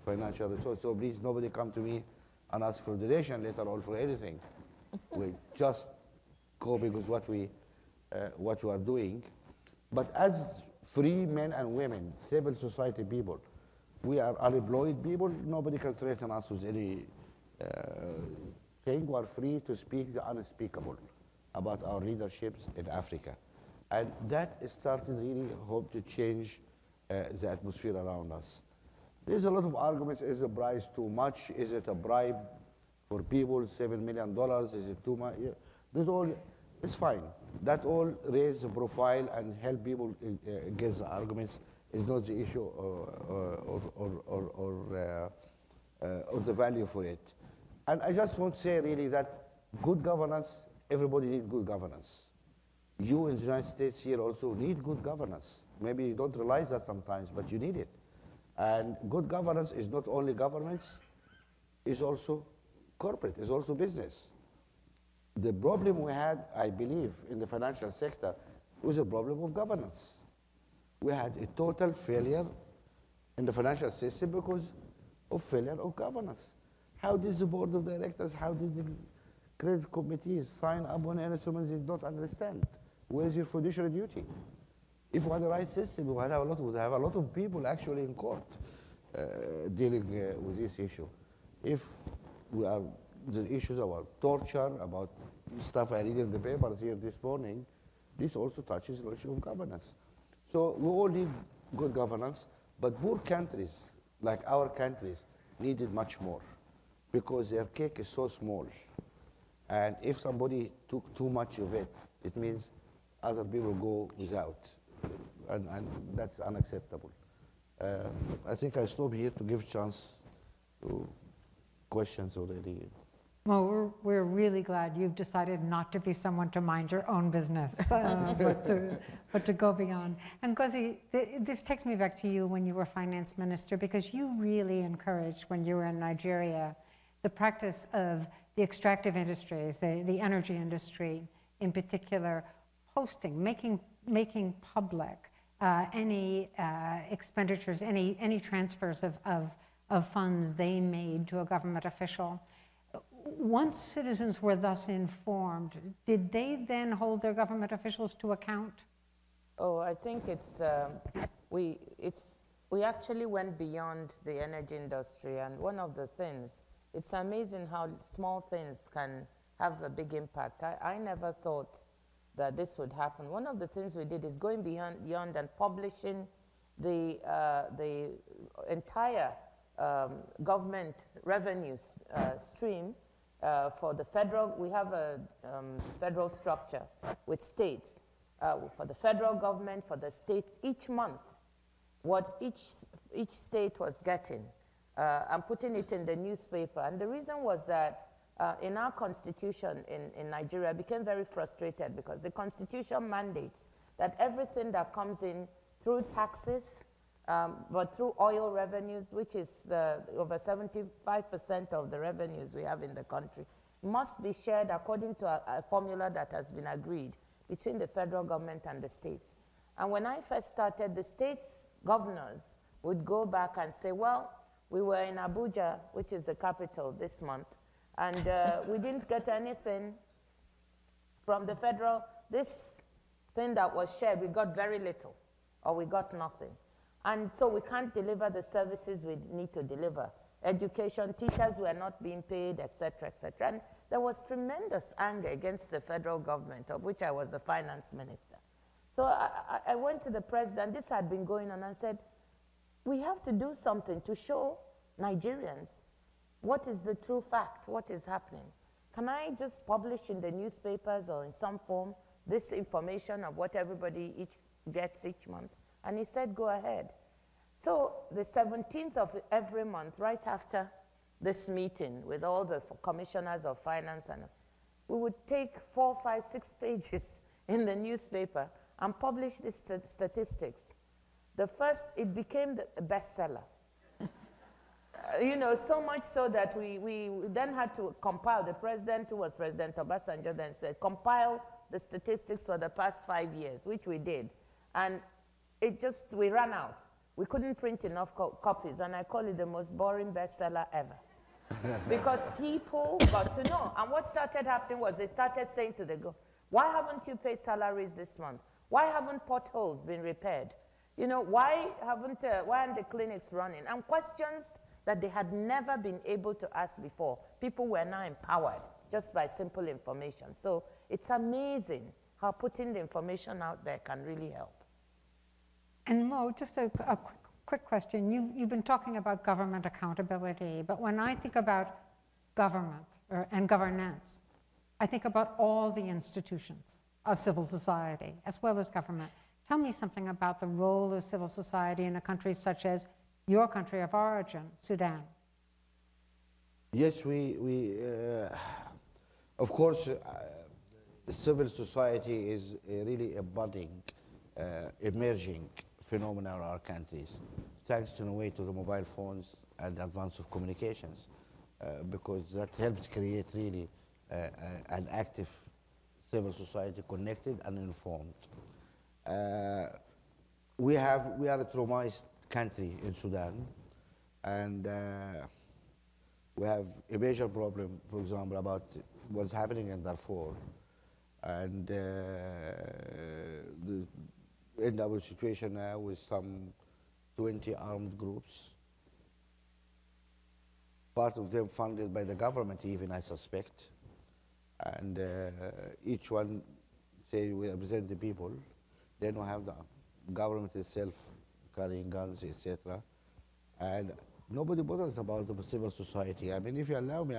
financial resources. So please, nobody come to me and ask for a donation later on for anything. We just go because what we are doing. But as free men and women, civil society people, we are unemployed people. Nobody can threaten us with any thing. We are free to speak the unspeakable about our leaderships in Africa. And that started really hope to change the atmosphere around us. There's a lot of arguments. Is the price too much? Is it a bribe for people, $7 million? Is it too much? Yeah. This all, it's fine. That all raise the profile and help people against the arguments is not the issue or the value for it. And I just want to say really that good governance, everybody needs good governance. You in the United States here also need good governance. Maybe you don't realize that sometimes, but you need it. And good governance is not only governments, it's also corporate, it's also business. The problem we had, I believe, in the financial sector was a problem of governance. We had a total failure in the financial system because of failure of governance. How did the board of directors, how did the credit committees sign up on instruments they don't understand? Where's your fiduciary duty? If we had the right system, we would have a lot of people actually in court dealing with this issue. If we are, the issues about torture, about stuff I read in the papers here this morning, this also touches the issue of governance. So we all need good governance, but poor countries, like our countries, needed much more because their cake is so small. And if somebody took too much of it, it means other people go without. And that's unacceptable. I think I stop here to give chance to questions already. Well, we're really glad you've decided not to be someone to mind your own business, but to go beyond. And Ngozi, this takes me back to you when you were finance minister, because you really encouraged, when you were in Nigeria, the practice of the extractive industries, the energy industry in particular, posting, making public any expenditures, any transfers of funds they made to a government official. Once citizens were thus informed, did they then hold their government officials to account? Oh, I think we actually went beyond the energy industry, and one of the things, it's amazing how small things can have a big impact. I never thought that this would happen. One of the things we did is going beyond and publishing the entire government revenue stream for the federal. We have a federal structure with states. For the federal government, for the states, each month, what each state was getting, and putting it in the newspaper. And the reason was that in our constitution in Nigeria, I became very frustrated because the constitution mandates that everything that comes in through taxes, but through oil revenues, which is over 75% of the revenues we have in the country, must be shared according to a formula that has been agreed between the federal government and the states. And when I first started, the states' governors would go back and say, well, we were in Abuja, which is the capital, this month, and we didn't get anything from the federal. This thing that was shared, we got very little, or we got nothing. And so we can't deliver the services we need to deliver. Education, teachers were not being paid, et cetera, et cetera. And there was tremendous anger against the federal government, of which I was the finance minister. So I went to the president, this had been going on, and said, we have to do something to show Nigerians what is the true fact, what is happening. Can I just publish in the newspapers or in some form this information of what everybody gets each month? And he said, go ahead. So the 17th of every month, right after this meeting with all the commissioners of finance, and we would take 4, 5, 6 pages in the newspaper and publish these statistics. It became a bestseller. You know, so much so that we then had to compile. The president, who was President Obasanjo, then said, compile the statistics for the past 5 years, which we did. And we ran out. We couldn't print enough copies, and I call it the most boring bestseller ever. because people got to know. And what started happening was they started saying to the government, why haven't you paid salaries this month? Why haven't potholes been repaired? You know, why aren't the clinics running? And questions that they had never been able to ask before. People were now empowered just by simple information. So it's amazing how putting the information out there can really help. And Mo, just a quick question. You've been talking about government accountability, but when I think about government and governance, I think about all the institutions of civil society as well as government. Tell me something about the role of civil society in a country such as your country of origin, Sudan. Yes, of course, civil society is really a budding, emerging phenomenon in our countries, thanks in a way to the mobile phones and advance of communications, because that helps create really an active civil society, connected and informed. We are a traumatized country in Sudan, and we have a major problem, for example, about what's happening in Darfur, and in our situation now with some 20 armed groups, part of them funded by the government even, I suspect, and each one say we represent the people. Then we have the government itself carrying guns, etc. And nobody bothers about the civil society. I mean, if you allow me,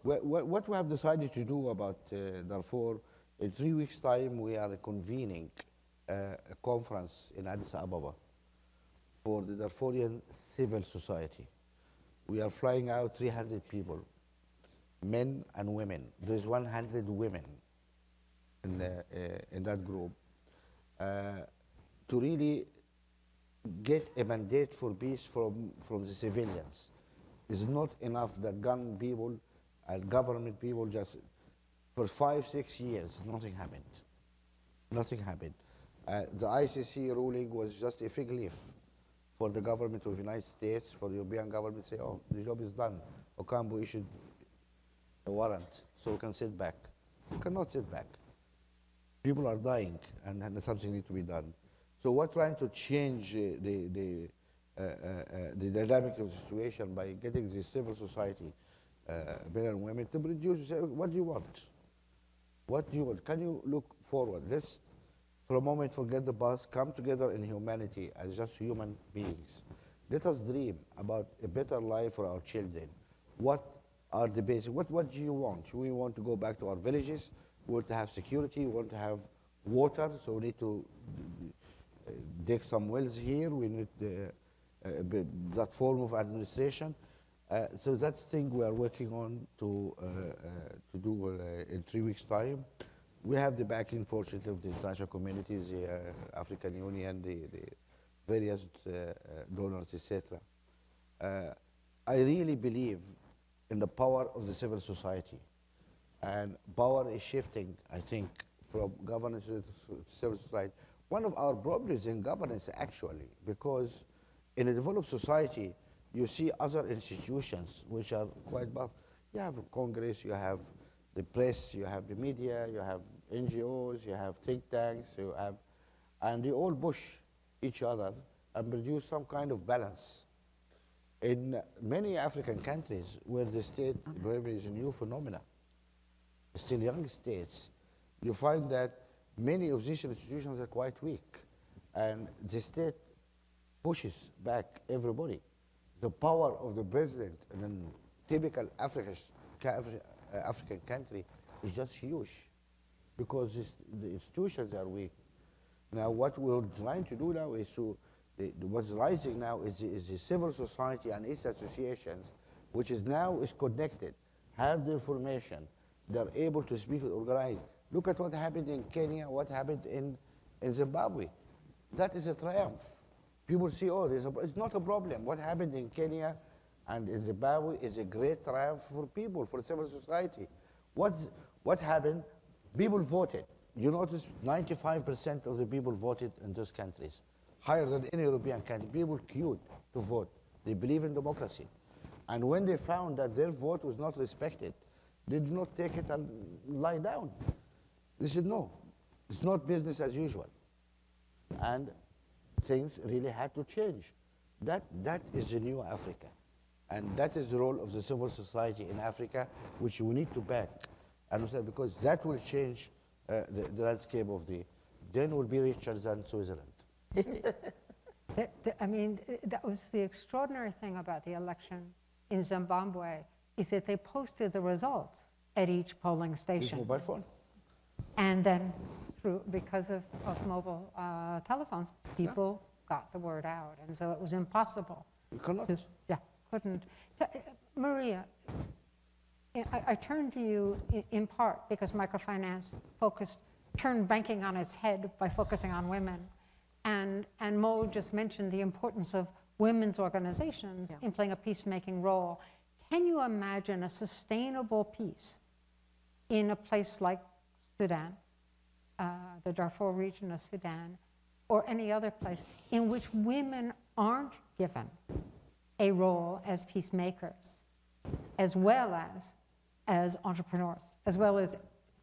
what we have decided to do about Darfur, in 3 weeks' time we are convening a conference in Addis Ababa for the Darfurian civil society. We are flying out 300 people, men and women. There's 100 women in that group, to really get a mandate for peace from the civilians. It's not enough that gun people and government people just, for 5-6 years, nothing happened. Nothing happened. The ICC ruling was just a fig leaf for the government of the United States, for the European government to say, oh, the job is done. Ocampo issued a warrant, so we can sit back. We cannot sit back. People are dying, and something needs to be done. So we're trying to change the dynamic of the situation by getting the civil society, men and women, to produce, say, what do you want? What do you want? Can you look forward? Let's, for a moment, forget the past, come together in humanity as just human beings. Let us dream about a better life for our children. What are the basic, what do you want? We want to go back to our villages, we want to have security, we want to have water, so we need to dig some wells here, we need that form of administration. So that's the thing we are working on to do in 3 weeks' time. We have the backing, fortunately, of the international communities, the African Union, the various donors, etc. I really believe in the power of the civil society. And power is shifting, I think, from governance to civil society. One of our problems in governance, actually, because in a developed society, you see other institutions which are quite powerful. You have Congress, you have the press, you have the media, you have NGOs, you have think tanks, you have, and they all push each other and produce some kind of balance. In many African countries where the state is a new phenomenon, still young states, you find that many of these institutions are quite weak, and the state pushes back everybody. The power of the president in a typical African country is just huge, because the institutions are weak. Now, what we're trying to do now is to, what's rising now is the civil society and its associations, which is now connected, have the information, they're able to speak and organize. Look at what happened in Kenya, what happened in Zimbabwe. That is a triumph. People see, oh, it's not a problem. What happened in Kenya and in Zimbabwe is a great triumph for people, for civil society. What happened? People voted. You notice 95% of the people voted in those countries, higher than any European country. People queued to vote. They believe in democracy. And when they found that their vote was not respected, they did not take it and lie down. They said, no, it's not business as usual. And things really had to change. That is the new Africa. And that is the role of the civil society in Africa, which we need to back. And because that will change the landscape of then we'll be richer than Switzerland. I mean, that was the extraordinary thing about the election in Zimbabwe, is that they posted the results at each polling station. With mobile phone. And then, because of mobile telephones, people got the word out. And so it was impossible. You cannot. Couldn't. Maria, I turned to you in part because microfinance turned banking on its head by focusing on women. And Mo just mentioned the importance of women's organizations in playing a peacemaking role. Can you imagine a sustainable peace in a place like Sudan, the Darfur region of Sudan, or any other place in which women aren't given a role as peacemakers, as well as entrepreneurs, as well as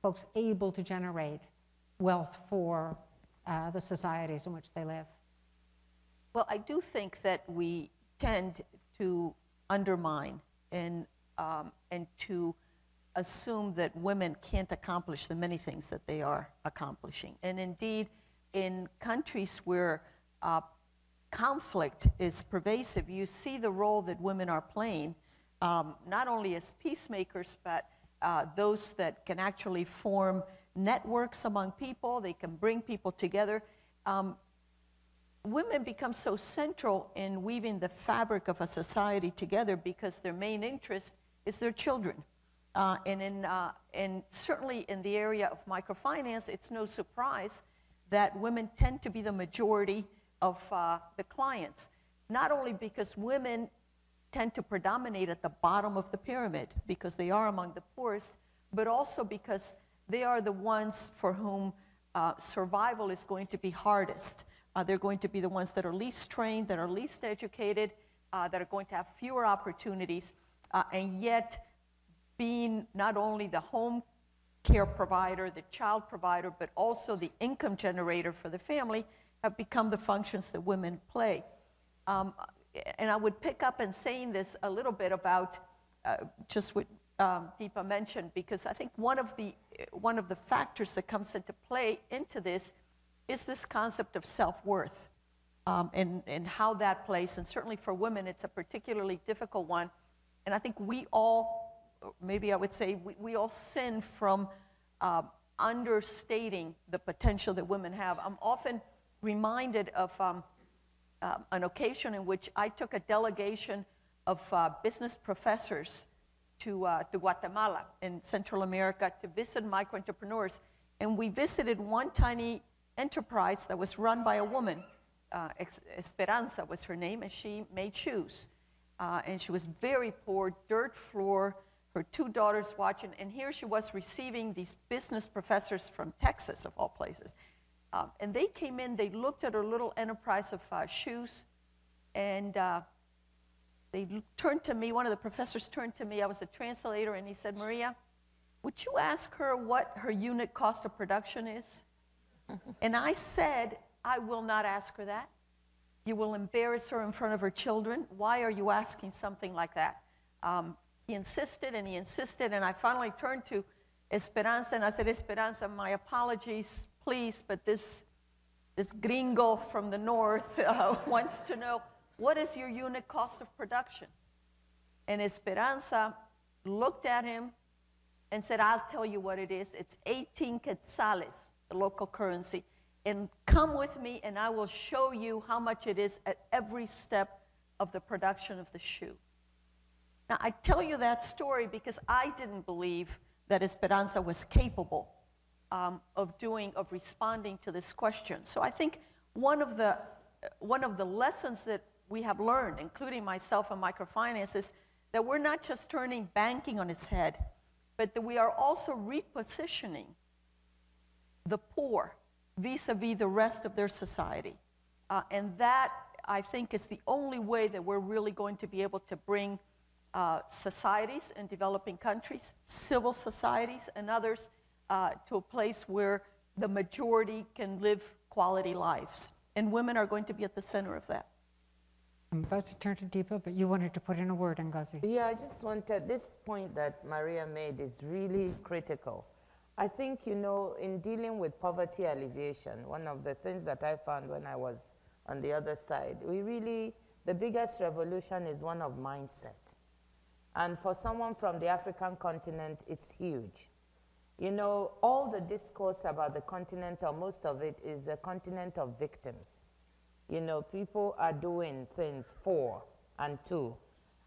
folks able to generate wealth for the societies in which they live? Well, I do think that we tend to undermine and to assume that women can't accomplish the many things that they are accomplishing. And indeed, in countries where conflict is pervasive, you see the role that women are playing, not only as peacemakers, but those that can actually form networks among people, they can bring people together. Women become so central in weaving the fabric of a society together because their main interest is their children. And certainly in the area of microfinance, it's no surprise that women tend to be the majority of the clients, not only because women tend to predominate at the bottom of the pyramid because they are among the poorest, but also because they are the ones for whom survival is going to be hardest. They're going to be the ones that are least trained, that are least educated, that are going to have fewer opportunities, and yet being not only the home care provider, the child provider, but also the income generator for the family have become the functions that women play. And I would pick up in saying this a little bit about just what Deepa mentioned, because I think one of the factors that comes into play into this is this concept of self-worth and how that plays. And certainly for women, it's a particularly difficult one. And I think we all, maybe I would say, we all sin from understating the potential that women have. I'm often reminded of an occasion in which I took a delegation of business professors to Guatemala in Central America to visit micro-entrepreneurs. And we visited one tiny enterprise that was run by a woman. Esperanza was her name, and she made shoes. And she was very poor, dirt floor, her 2 daughters watching, and here she was receiving these business professors from Texas, of all places. And they came in, they looked at her little enterprise of shoes, and they turned to me, one of the professors turned to me, I was a translator, and he said, Maria, would you ask her what her unit cost of production is? And I said, I will not ask her that. You will embarrass her in front of her children. Why are you asking something like that? He insisted, and he insisted, and I finally turned to Esperanza, and I said, Esperanza, my apologies, please, but this gringo from the north wants to know, what is your unit cost of production? And Esperanza looked at him and said, I'll tell you what it is. It's 18 quetzales, the local currency, and come with me, and I will show you how much it is at every step of the production of the shoe. Now, I tell you that story because I didn't believe that Esperanza was capable of responding to this question. So I think one of the lessons that we have learned, including myself and microfinance, is that we're not just turning banking on its head, but that we are also repositioning the poor vis-a-vis the rest of their society. And that, I think, is the only way that we're really going to be able to bring societies in developing countries, civil societies, and others to a place where the majority can live quality lives. And women are going to be at the center of that. I'm about to turn to Deepa, but you wanted to put in a word, Ngozi. Yeah, I just wanted, this point that Maria made is really critical. I think, you know, in dealing with poverty alleviation, one of the things that I found when I was on the other side, the biggest revolution is one of mindset. And for someone from the African continent, it's huge. You know, all the discourse about the continent, or most of it, is a continent of victims. You know, people are doing things for and to.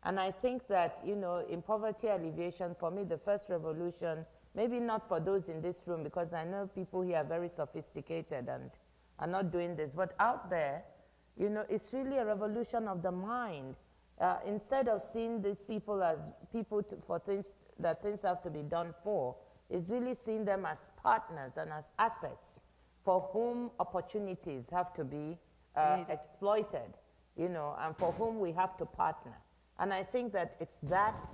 And I think that, you know, in poverty alleviation, for me, the first revolution, maybe not for those in this room, because I know people here are very sophisticated and are not doing this, but out there, you know, it's really a revolution of the mind. Instead of seeing these people as people for things that things have to be done for, is really seeing them as partners and as assets for whom opportunities have to be exploited, you know, and for whom we have to partner. And I think that it's that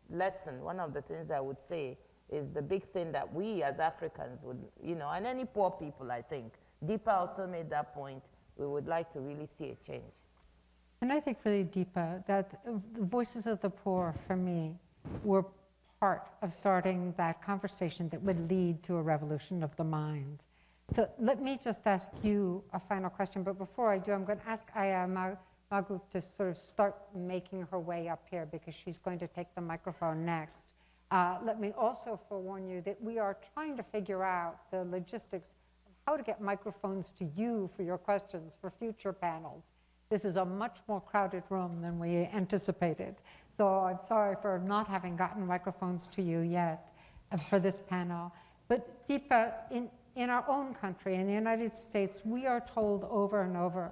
lesson, one of the things I would say, is the big thing that we as Africans would, you know, and any poor people, I think. Deepa also made that point. We would like to really see a change. And I think really, Deepa, that the voices of the poor, for me, were part of starting that conversation that would lead to a revolution of the mind. So let me just ask you a final question, but before I do, I'm going to ask Aya Magu to sort of start making her way up here, because she's going to take the microphone next. Let me also forewarn you that we are trying to figure out the logistics of how to get microphones to you for your questions for future panels. This is a much more crowded room than we anticipated. So I'm sorry for not having gotten microphones to you yet for this panel. But Deepa, in our own country, in the United States, we are told over and over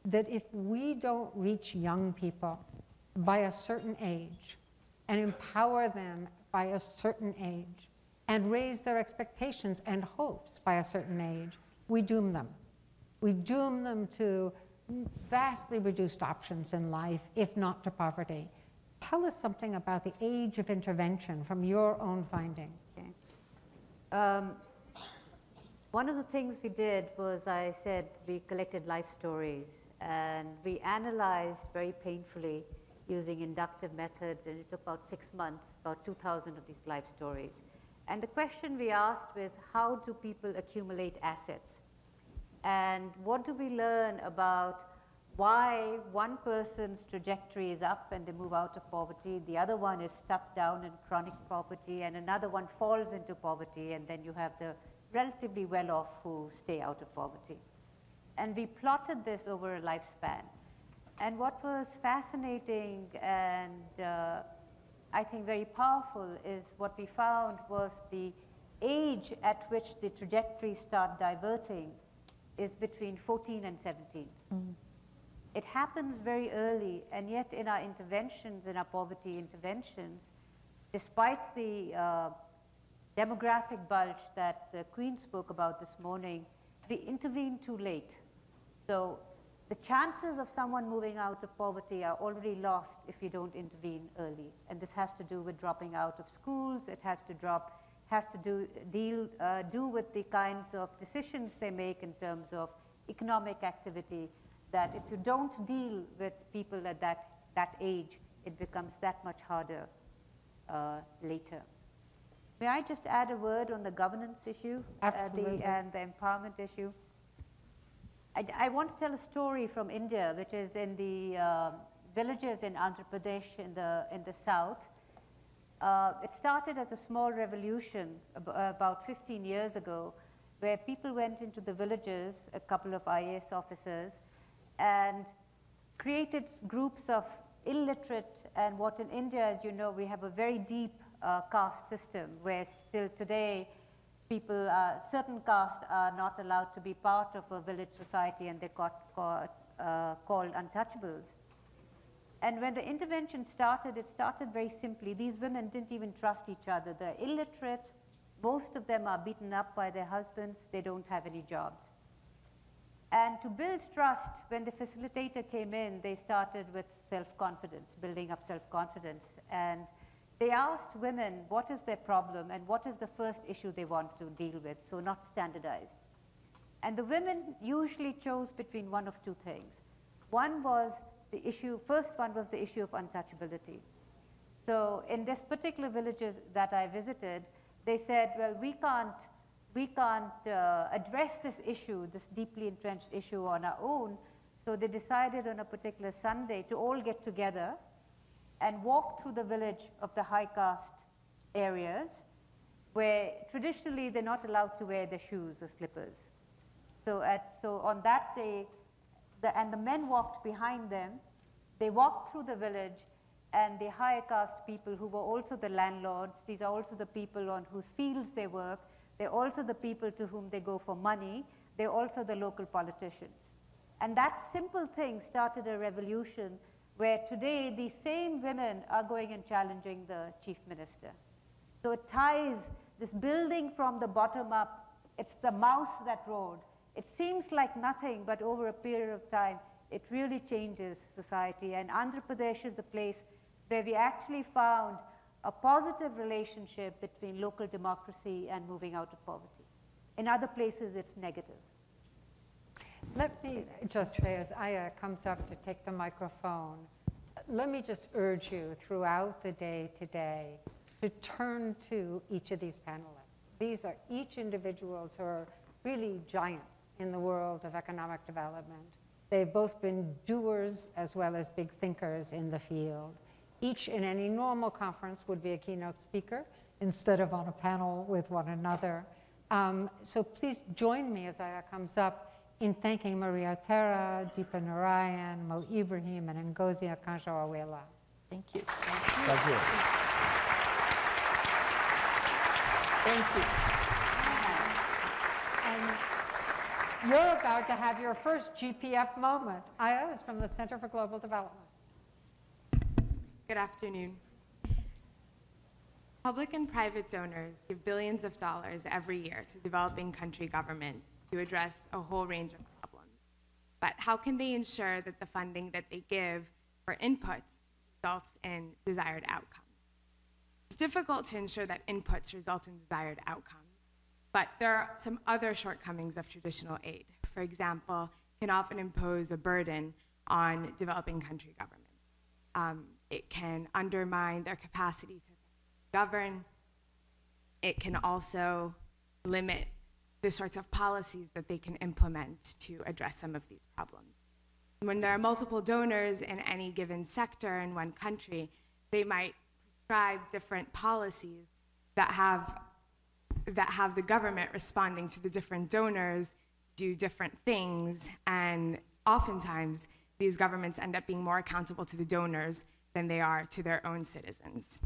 that if we don't reach young people by a certain age and empower them by a certain age and raise their expectations and hopes by a certain age, we doom them. We doom them to vastly reduced options in life, if not to poverty. Tell us something about the age of intervention from your own findings. Okay. One of the things we did was, I said, we collected life stories, and we analyzed very painfully using inductive methods, and it took about 6 months, about 2,000 of these life stories. And the question we asked was, how do people accumulate assets? And what do we learn about why one person's trajectory is up and they move out of poverty, the other one is stuck down in chronic poverty, and another one falls into poverty, and then you have the relatively well-off who stay out of poverty. And we plotted this over a lifespan. And what was fascinating and I think very powerful is what we found was the age at which the trajectories start diverting is between 14 and 17. Mm-hmm. It happens very early, and yet in our interventions, in our poverty interventions, despite the demographic bulge that the Queen spoke about this morning, we intervene too late. So the chances of someone moving out of poverty are already lost if you don't intervene early. And this has to do with dropping out of schools. It has to do with the kinds of decisions they make in terms of economic activity, that if you don't deal with people at that age, it becomes that much harder later. May I just add a word on the governance issue? Absolutely. And the empowerment issue? I want to tell a story from India, which is in the villages in Andhra Pradesh in the south. It started as a small revolution about 15 years ago, where people went into the villages, a couple of IAS officers, and created groups of illiterate, and what in India, as you know, we have a very deep caste system, where still today people, certain castes are not allowed to be part of a village society, and they got called untouchables. And when the intervention started, it started very simply. These women didn't even trust each other. They're illiterate. Most of them are beaten up by their husbands. They don't have any jobs. And to build trust, when the facilitator came in, they started with self-confidence, building up self-confidence. And they asked women what is their problem and what is the first issue they want to deal with, so not standardized. And the women usually chose between one of two things. One was the issue, first one was the issue of untouchability. So in this particular villages that I visited, they said, well, we can't address this issue, this deeply entrenched issue on our own. So they decided on a particular Sunday to all get together and walk through the village of the high caste areas where traditionally they're not allowed to wear their shoes or slippers. So on that day, and the men walked behind them, they walked through the village, and the high caste people who were also the landlords, these are also the people on whose fields they work, they're also the people to whom they go for money, they're also the local politicians. And that simple thing started a revolution where today these same women are going and challenging the chief minister. So it ties this building from the bottom up. It's the mouse that rode. It seems like nothing, but over a period of time, it really changes society. And Andhra Pradesh is the place where we actually found a positive relationship between local democracy and moving out of poverty. In other places, it's negative. Let me just say, as Aya comes up to take the microphone, let me just urge you throughout the day today to turn to each of these panelists. These are each individuals who are really giants in the world of economic development. They've both been doers as well as big thinkers in the field. Each in any normal conference would be a keynote speaker instead of on a panel with one another. So please join me as Aya comes up in thanking Maria Otero, Deepa Narayan, Mo Ibrahim, and Ngozi Okonjo-Iweala. Thank you. Thank you. Thank you. And you're about to have your first GPF moment. Aya is from the Center for Global Development. Good afternoon. Public and private donors give billions of dollars every year to developing country governments to address a whole range of problems. But how can they ensure that the funding that they give for inputs results in desired outcomes? It's difficult to ensure that inputs result in desired outcomes, but there are some other shortcomings of traditional aid. For example, it can often impose a burden on developing country governments. It can undermine their capacity to govern. It can also limit the sorts of policies that they can implement to address some of these problems. When there are multiple donors in any given sector in one country, they might prescribe different policies that have the government responding to the different donors do different things, and oftentimes these governments end up being more accountable to the donors than they are to their own citizens.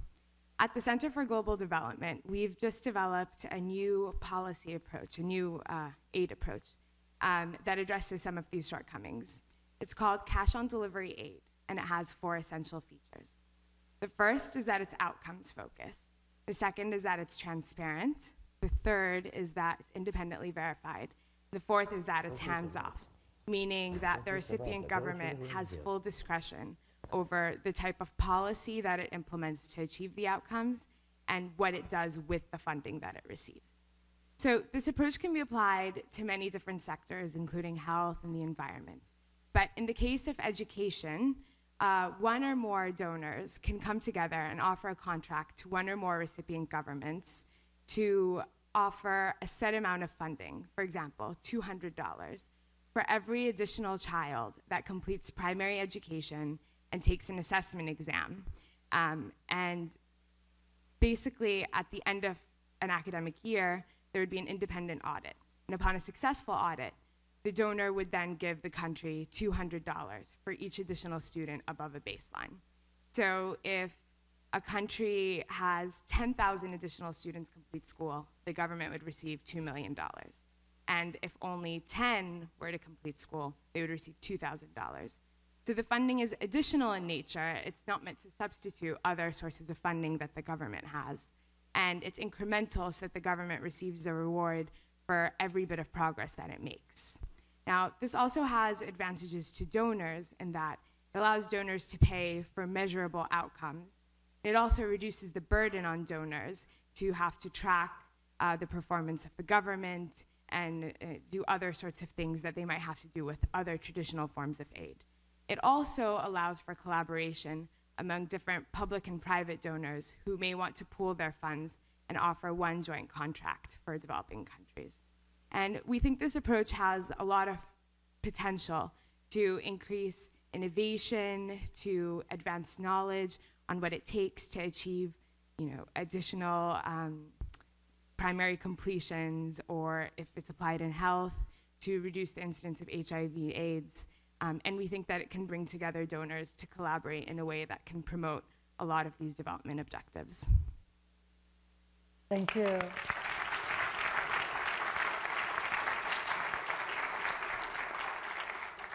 At the Center for Global Development, we've just developed a new policy approach, a new aid approach that addresses some of these shortcomings. It's called Cash on Delivery Aid, and it has 4 essential features. The first is that it's outcomes focused. The second is that it's transparent. The third is that it's independently verified. The fourth is that it's hands-off, meaning that the recipient government has full discretion over the type of policy that it implements to achieve the outcomes and what it does with the funding that it receives. So this approach can be applied to many different sectors, including health and the environment. But in the case of education, one or more donors can come together and offer a contract to one or more recipient governments to offer a set amount of funding, for example, $200, for every additional child that completes primary education and takes an assessment exam. And basically, at the end of an academic year, there would be an independent audit. And upon a successful audit, the donor would then give the country $200 for each additional student above a baseline. So if a country has 10,000 additional students complete school, the government would receive $2 million. And if only 10 were to complete school, they would receive $2,000. So the funding is additional in nature. It's not meant to substitute other sources of funding that the government has. And it's incremental so that the government receives a reward for every bit of progress that it makes. Now, this also has advantages to donors in that it allows donors to pay for measurable outcomes. It also reduces the burden on donors to have to track the performance of the government and do other sorts of things that they might have to do with other traditional forms of aid. It also allows for collaboration among different public and private donors who may want to pool their funds and offer one joint contract for developing countries. And we think this approach has a lot of potential to increase innovation, to advance knowledge on what it takes to achieve, additional primary completions, or if it's applied in health, to reduce the incidence of HIV/AIDS. And we think that it can bring together donors to collaborate in a way that can promote a lot of these development objectives. Thank you.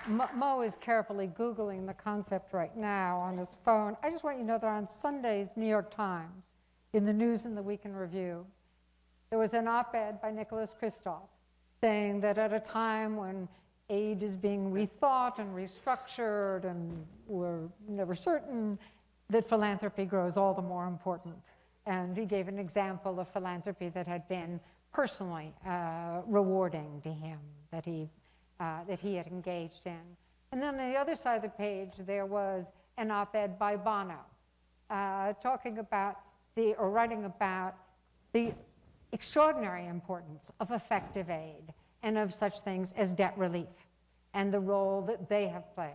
Mo is carefully Googling the concept right now on his phone. I just want you to know that on Sunday's New York Times, in the News and the Week in Review, there was an op-ed by Nicholas Kristof saying that at a time when aid is being rethought and restructured and we're never certain, that philanthropy grows all the more important. And he gave an example of philanthropy that had been personally rewarding to him, that he had engaged in. And then on the other side of the page, there was an op-ed by Bono, talking about writing about the extraordinary importance of effective aid and of such things as debt relief and the role that they have played.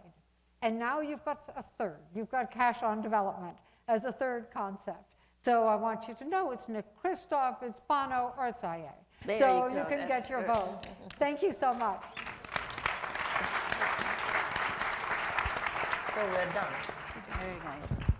And now you've got a third. You've got cash on development as a third concept. So I want you to know it's Nick Kristof, it's Bono, or it's IA. So you can get your vote. Thank you so much. So we're done. Very nice.